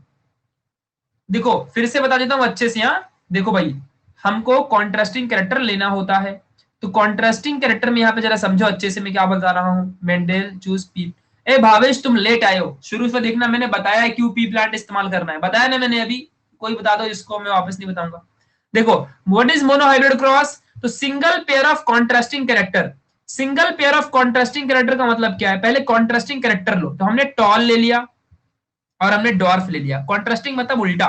देखो फिर से बता देता हूं अच्छे से, यहाँ देखो भाई, हमको कॉन्ट्रास्टिंग कैरेक्टर लेना होता है। तो कॉन्ट्रास्टिंग कैरेक्टर में यहाँ पे जरा समझो अच्छे से मैं क्या बता रहा हूँ। मेंडेल चूज पी, ए भावेश तुम लेट आए हो, शुरू से देखना मैंने बताया है क्यों पी प्लांट इस्तेमाल करना है, बताया ना मैंने अभी, कोई बता दो इसको, मैं वापस नहीं बताऊंगा। देखो व्हाट इज मोनोहाइब्रिड क्रॉस, तो single pair of contrasting character. Single pair of contrasting character का मतलब क्या है, पहले कॉन्ट्रास्टिंग कैरेक्टर लो, तो हमने टॉल ले लिया और हमने डॉर्फ ले लिया। कॉन्ट्रास्टिंग मतलब उल्टा,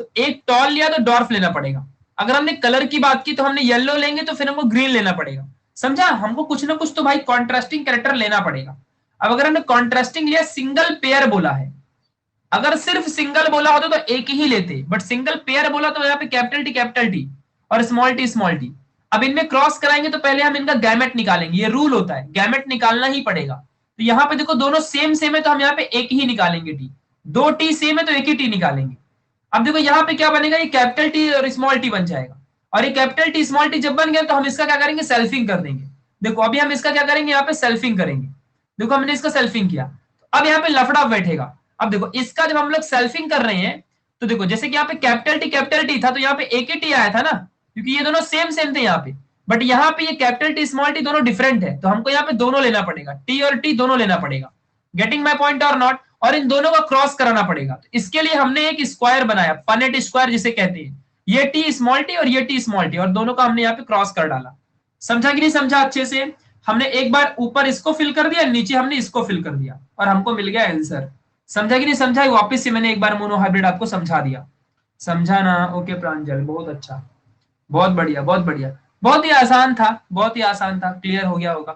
तो एक टॉल लिया तो डॉर्फ लेना पड़ेगा। अगर हमने कलर की बात की तो हमने येलो लेंगे तो फिर हमको ग्रीन लेना पड़ेगा, समझा। हमको कुछ ना कुछ तो भाई कॉन्ट्रास्टिंग कैरेक्टर लेना पड़ेगा। अब अगर हमने कॉन्ट्रास्टिंग लिया, सिंगल पेयर बोला है, अगर सिर्फ सिंगल बोला होता तो एक ही लेते, बट सिंगल पेयर बोला तो यहाँ पे कैपिटल टी और स्मॉल टी। अब इनमें क्रॉस कराएंगे तो पहले हम इनका गैमेट निकालेंगे, ये रूल होता है, गैमेट निकालना ही पड़ेगा। तो यहाँ पे देखो दोनों सेम सेम है, तो हम यहाँ पे एक ही निकालेंगे टी, दो टी सेम है तो एक ही टी निकालेंगे। अब देखो यहाँ पे क्या बनेगा, ये कैपिटल टी और स्मॉल टी बन जाएगा, और ये कैपिटल टी स्मॉल टी जब बन गया तो हम इसका क्या करेंगे, सेल्फिंग कर देंगे। देखो अभी हम इसका क्या करेंगे, यहाँ पे सेल्फिंग करेंगे। देखो हमने इसका सेल्फिंग किया, अब यहाँ पे लफड़ा बैठेगा। अब देखो इसका जब हम लोग सेल्फिंग कर रहे हैं, तो देखो जैसे कि यहाँ पे कैपिटल टी था तो यहाँ पे एक ही टी आया था ना, क्योंकि ये दोनों सेम सेम थे यहाँ पे। बट यहाँ पे ये कैपिटल टी स्मॉल टी दोनों डिफरेंट है, तो हमको यहाँ पे दोनों लेना पड़ेगा, टी और टी दोनों लेना पड़ेगा। गेटिंग माई पॉइंट और नॉट। और इन दोनों का क्रॉस कराना पड़ेगा, तो इसके लिए हमने एक स्क्वायर बनाया, पनेट स्क्वायर जिसे कहते हैं। ये टी स्मॉल टी और ये टी स्मॉल टी, और दोनों का हमने यहाँ पे क्रॉस कर डाला। समझा कि नहीं समझा अच्छे से। हमने एक बार ऊपर इसको फिल कर दिया, नीचे हमने इसको फिल कर दिया, और हमको मिल गया आंसर। समझा कि नहीं समझा, वापस से मैंने एक बार मोनोहाइब्रिड आपको समझा दिया, समझा ना। ओके प्रांजल, बहुत अच्छा, बहुत बढ़िया बहुत बढ़िया, बहुत ही आसान था, बहुत ही आसान था, क्लियर हो गया होगा।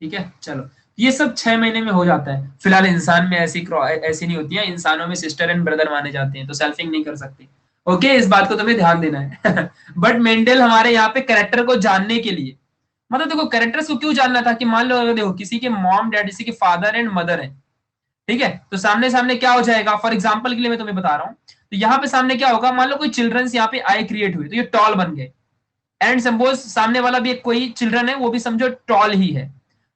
ठीक है चलो, ये सब 6 महीने में हो जाता है। फिलहाल इंसान में ऐसी नहीं होती है, इंसानों में सिस्टर एंड ब्रदर माने जाते हैं, तो सेल्फिंग नहीं कर सकते। ओके, इस बात को तुम्हें ध्यान देना है। बट मेंडल हमारे यहाँ पे कैरेक्टर को जानने के लिए, मतलब देखो कैरेक्टर्स को क्यों जानना था कि मान लो अगर देखो किसी के मॉम डैड, किसी के फादर एंड मदर है, ठीक है, तो सामने सामने क्या हो जाएगा, फॉर एग्जाम्पल के लिए मैं तुम्हें बता रहा हूँ, तो यहाँ पे सामने क्या होगा, मान लो कोई चिल्ड्रंस यहाँ पे आई क्रिएट हुए, तो ये टॉल बन गए, एंड सपोज सामने वाला भी एक कोई चिल्ड्रन है, वो भी समझो टॉल ही है,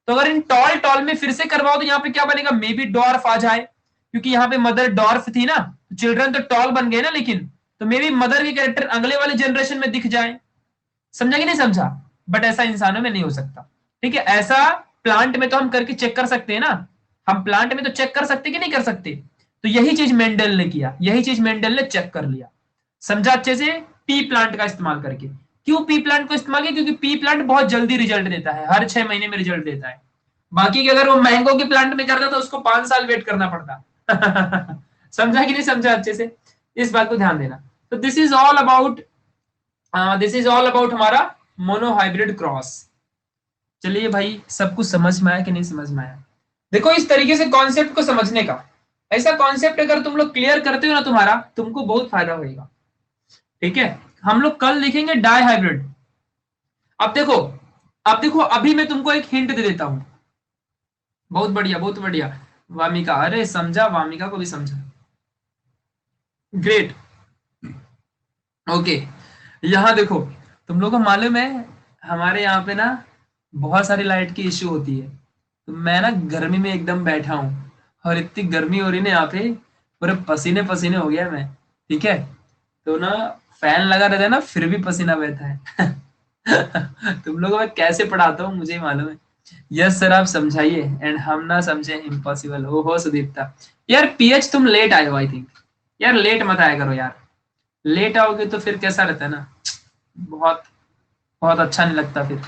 तो अगर इन टॉल टॉल में फिर से करवाओ तो यहाँ पे क्या बनेगा, मे बी डॉर्फ आ जाए, क्योंकि यहाँ पे मदर डॉर्फ थी ना, चिल्ड्रन तो टॉल बन गए ना, लेकिन तो मे बी मदर के कैरेक्टर अगले वाले जनरेशन में दिख जाए। समझा कि नहीं समझा? बट ऐसा इंसानों में नहीं हो सकता। ठीक है, ऐसा प्लांट में तो हम करके चेक कर सकते हैं ना, हम प्लांट में तो चेक कर सकते कि नहीं कर सकते। तो यही चीज मेंडल ने किया, यही चीज मेंडल ने चेक कर लिया। समझा अच्छे से? पी प्लांट का इस्तेमाल करके। क्यों पी प्लांट को इस्तेमाल किया? क्योंकि पी प्लांट बहुत जल्दी रिजल्ट देता है, हर 6 महीने में रिजल्ट देता है। बाकी की अगर वो मैंगो के प्लांट में करता तो उसको 5 साल वेट करना पड़ता। समझा कि नहीं समझा अच्छे से? इस बात को ध्यान देना। तो दिस इज ऑल अबाउट हमारा मोनोहाइब्रिड क्रॉस। चलिए भाई, सब कुछ समझ में आया कि नहीं समझ में आया? देखो, इस तरीके से कॉन्सेप्ट को समझने का, ऐसा कॉन्सेप्ट अगर तुम लोग क्लियर करते हो ना, तुम्हारा तुमको बहुत फायदा होगा। ठीक है, हम लोग कल लिखेंगे डाई हाइब्रिड। अब देखो, अभी मैं तुमको एक हिंट दे देता हूं। बहुत बढ़िया, बहुत बढ़िया वामिका, अरे समझा, वामिका को भी समझा, ग्रेट। ओके, यहाँ देखो, तुम लोग को मालूम है हमारे यहाँ पे ना बहुत सारी लाइट की इश्यू होती है। तो मैं ना गर्मी में एकदम बैठा हूँ, और इतनी गर्मी हो रही ना यहाँ पे, पूरे पसीने पसीने हो गया मैं। ठीक है, तो ना फैन लगा रहता है ना, फिर भी पसीना बहता है। तुम लोगों को मैं कैसे पढ़ाता हूँ मुझे ही मालूम है। यस सर, आप समझाइए, एंड हम ना समझे इम्पॉसिबल। हो सुदीप्ता, यार पीएच तुम लेट आए हो आई थिंक। यार लेट मत आया करो यार, लेट आओगे तो फिर कैसा रहता है ना, बहुत बहुत अच्छा नहीं लगता फिर।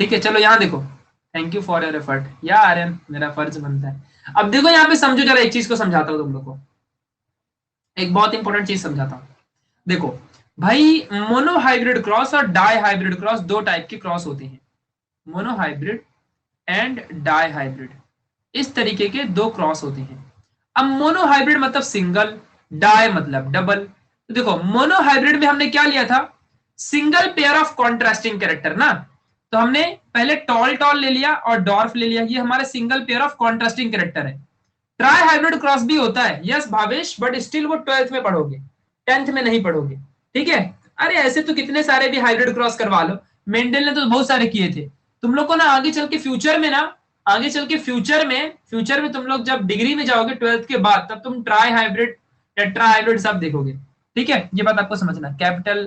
ठीक है, चलो यहाँ देखो, thank you for your effort या आर्यन, मेरा फर्ज बनता है। अब देखो यहाँ पे समझो जरा, एक चीज को समझाता हूँ तुम लोग को, एक बहुत इंपॉर्टेंट चीज समझाता हूँ। देखो भाई, मोनोहाइब्रिड क्रॉस और डाई हाइब्रिड क्रॉस दो टाइप के क्रॉस होते हैं, मोनोहाइब्रिड एंड डाई हाइब्रिड, इस तरीके के दो क्रॉस होते हैं। अब मोनोहाइब्रिड मतलब सिंगल, डाई मतलब डबल। तो देखो, मोनोहाइब्रिड में हमने क्या लिया था, single pair of contrasting character ना, तो हमने पहले टॉल टॉल ले लिया और डॉर्फ ले लिया, ये हमारे single pair of contrasting character है। ट्राई हाइब्रिड क्रॉस भी होता है, यस भावेश, बट स्टिल वो 12th में पढ़ोगे, 10th में नहीं पढ़ोगे। ठीक है, अरे ऐसे तो कितने सारे भी हाइब्रिड क्रॉस करवा लो, मेंडल ने तो बहुत सारे किए थे। तुम लोग को ना आगे चल के फ्यूचर में ना, फ्यूचर में तुम लोग जब डिग्री में जाओगे 12th के बाद, तब तुम ट्राई हाइब्रिड, टेट्रा हाइब्रिड सब देखोगे। ठीक है, ये बात आपको समझना, कैपिटल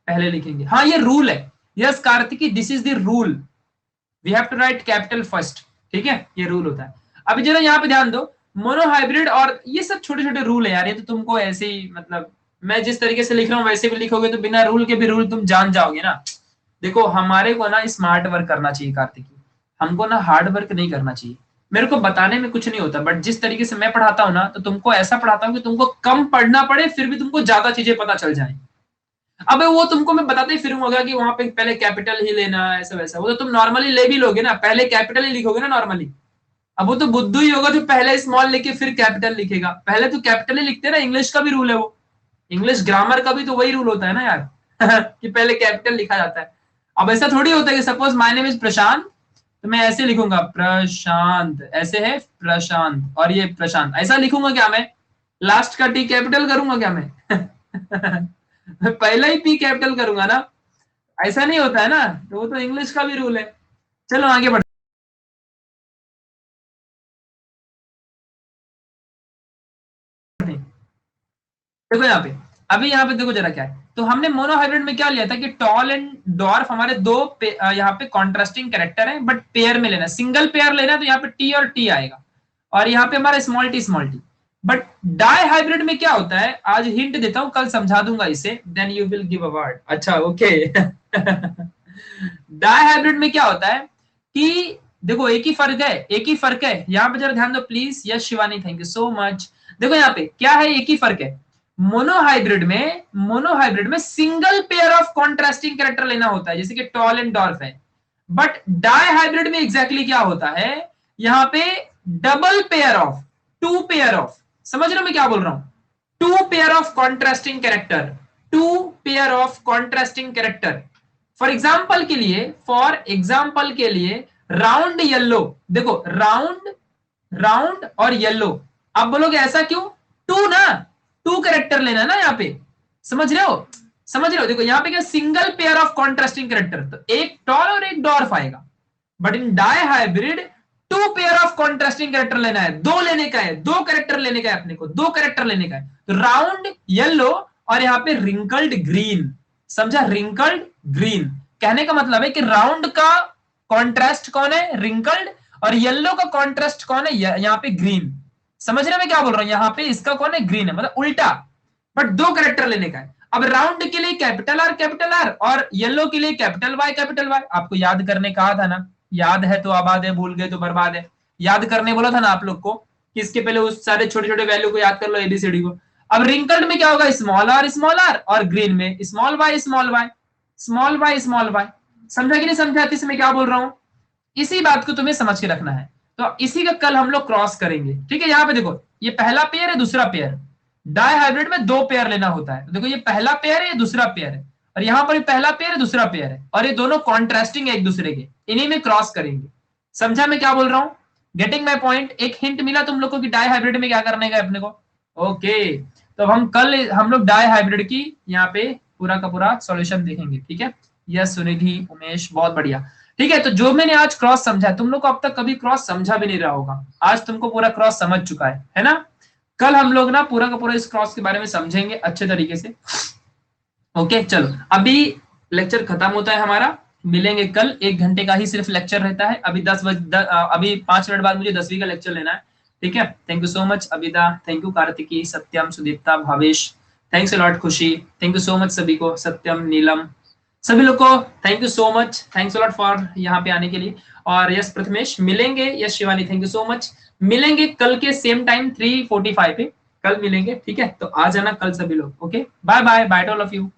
पहले लिखेंगे, हाँ ये रूल है। Yes Kartiki, this is the rule, we have to write capital first. ठीक है, ये रूल होता है। अभी जरा यहाँ पे ध्यान दो, मोनोहाइब्रिड और ये सब छोटे छोटे रूल है यार, ये तो तुमको ऐसे ही, मतलब मैं जिस तरीके से लिख रहा हूँ वैसे भी लिखोगे तो बिना रूल के भी रूल तुम जान जाओगे ना। देखो, हमारे को ना स्मार्ट वर्क करना चाहिए कार्तिकी, हमको ना हार्ड वर्क नहीं करना चाहिए। मेरे को बताने में कुछ नहीं होता, बट जिस तरीके से मैं पढ़ाता हूँ ना, तो तुमको ऐसा पढ़ाता हूँ कि तुमको कम पढ़ना पड़े, फिर भी तुमको ज्यादा चीजें पता चल जाए। अब वो तुमको मैं बताते ही फिरूंगा कि वहां पे पहले कैपिटल ही लेना ऐसा वैसा, वो तो तुम नॉर्मली ले भी लोगे ना, पहले कैपिटल ही लिखोगे ना नॉर्मली। अब वो तो बुद्धू ही होगा जो पहले स्मॉल लिखे फिर कैपिटल लिखेगा, पहले तो कैपिटल ही लिखते हैं ना, इंग्लिश का भी रूल है वो, इंग्लिश ग्रामर का भी तो वही रूल होता है ना यार। कि पहले कैपिटल लिखा जाता है। अब ऐसा थोड़ी होता है कि सपोज माय नेम इज प्रशांत, तो मैं ऐसे लिखूंगा प्रशांत, ऐसे है प्रशांत, और ये प्रशांत, ऐसा लिखूंगा क्या मैं? लास्ट का टी कैपिटल करूंगा क्या मैं? मैं पहला ही पी कैपिटल करूंगा ना, ऐसा नहीं होता है ना, तो वो तो इंग्लिश का भी रूल है। चलो आगे बढ़ते। देखो यहाँ पे, अभी यहाँ पे देखो जरा क्या है, तो हमने मोनोहाइब्रिड में क्या लिया था कि टॉल एंड डॉर्फ हमारे दो यहाँ पे कॉन्ट्रास्टिंग कैरेक्टर है, बट पेयर में लेना, सिंगल पेयर लेना, तो यहाँ पे टी और टी आएगा, और यहाँ पे हमारा small T. But dihybrid में क्या होता है, आज हिंट देता हूं, कल समझा दूंगा इसे, then you will give award. अच्छा ओके। डाई हाइब्रिड में क्या होता है कि देखो, एक ही फर्क है, यहाँ पे जरा ध्यान दो please. Yes Shivani, thank you so much. देखो यहाँ पे क्या है, एक ही फर्क है, मोनोहाइब्रिड में single pair of contrasting character लेना होता है, जैसे कि टॉल एंड डॉर्फ है। बट डाई हाइब्रिड में एग्जैक्टली क्या होता है, यहाँ पे double pair of, two pair of, समझ रहे हो मैं क्या बोल रहा हूं, two pair of contrasting character, two pair of contrasting character. For example के लिए राउंड येलो, देखो राउंड, राउंड और येलो। आप बोलोगे ऐसा क्यों, टू ना, टू कैरेक्टर लेना ना यहाँ पे, समझ रहे हो? समझ रहे हो? देखो यहाँ पे क्या, single pair of contrasting character, तो एक टॉल और एक डॉर्फ आएगा। But in dihybrid two pair of contrasting character लेना है, दो लेने का है, दो कैरेक्टर लेने का है अपने को, दो कैरेक्टर लेने का है। तो राउंड येलो और यहाँ पे रिंकल्ड ग्रीन, समझा? रिंकल्ड ग्रीन कहने का मतलब है कि राउंड का कॉन्ट्रास्ट कौन है? रिंकल्ड, और येलो का कॉन्ट्रास्ट कौन है? यहाँ पे ग्रीन। समझ रहे मैं क्या बोल रहा हूं? यहाँ पे इसका कौन है? ग्रीन है, मतलब उल्टा। बट दो कैरेक्टर लेने का है। अब राउंड के लिए कैपिटल आर और येलो के लिए कैपिटल वाई। आपको याद करने कहा था ना, याद है तो आबाद है, भूल गए तो बर्बाद है। याद करने बोला था ना आप लोग को कि इसके पहले उस सारे छोटे छोटे वैल्यू को याद कर लो, एबीसीडी को। अब रिंकल्ड में क्या होगा? स्मॉल आर और ग्रीन में small Y small Y small Y small Y. समझा कि नहीं समझा इसमें क्या बोल रहा हूं? इसी बात को तुम्हें समझ के रखना है। तो इसी का कल हम लोग क्रॉस करेंगे, ठीक है? यहाँ पे देखो, ये पहला पेयर है, दूसरा पेयर। डाई हाइब्रिड में दो पेयर लेना होता है। देखो ये पहला पेयर है, ये दूसरा पेयर है, और यहाँ पर पहला पेयर है, दूसरा पेयर है, और ये दोनों कॉन्ट्रास्टिंग है एक दूसरे के, इन्हीं में क्रॉस करेंगे। समझा मैं क्या बोल रहा हूँ? Getting my point? एक हिंट मिला तुम लोग को कि डाई हाइब्रिड में क्या करने का अपने को? ओके, तो हम कल हम लोग डाई हाइब्रिड की यहाँ पे पूरा का पूरा सॉल्यूशन देखेंगे, ठीक है? यस सुनिधि, उमेश, बहुत बढ़िया। ठीक है, तो जो मैंने आज क्रॉस समझा, तुम लोग को अब तक कभी क्रॉस समझा भी नहीं रहा होगा, आज तुमको पूरा क्रॉस समझ चुका है ना? कल हम लोग ना पूरा का पूरा इस क्रॉस के बारे में समझेंगे अच्छे तरीके से। ओके, चलो अभी लेक्चर खत्म होता है हमारा, मिलेंगे कल। 1 घंटे का ही सिर्फ लेक्चर रहता है। अभी 5 मिनट बाद मुझे 10वीं का लेक्चर लेना है, ठीक है? Thank you so much Abida, thank you Kartiki, Satyam, Sudipta, Bhavesh, thanks a lot, Khushi, thank you so much सभी को, सत्यम, नीलम, सभी लोग को thank you so much, thanks a lot for यहाँ पे आने के लिए। और यस प्रथमेश, मिलेंगे। Yes Shivani, thank you so much. मिलेंगे कल के सेम टाइम 3:45 पे, कल मिलेंगे, ठीक है? तो आ जाना कल सभी लोग। Okay, bye bye, bye to all of you.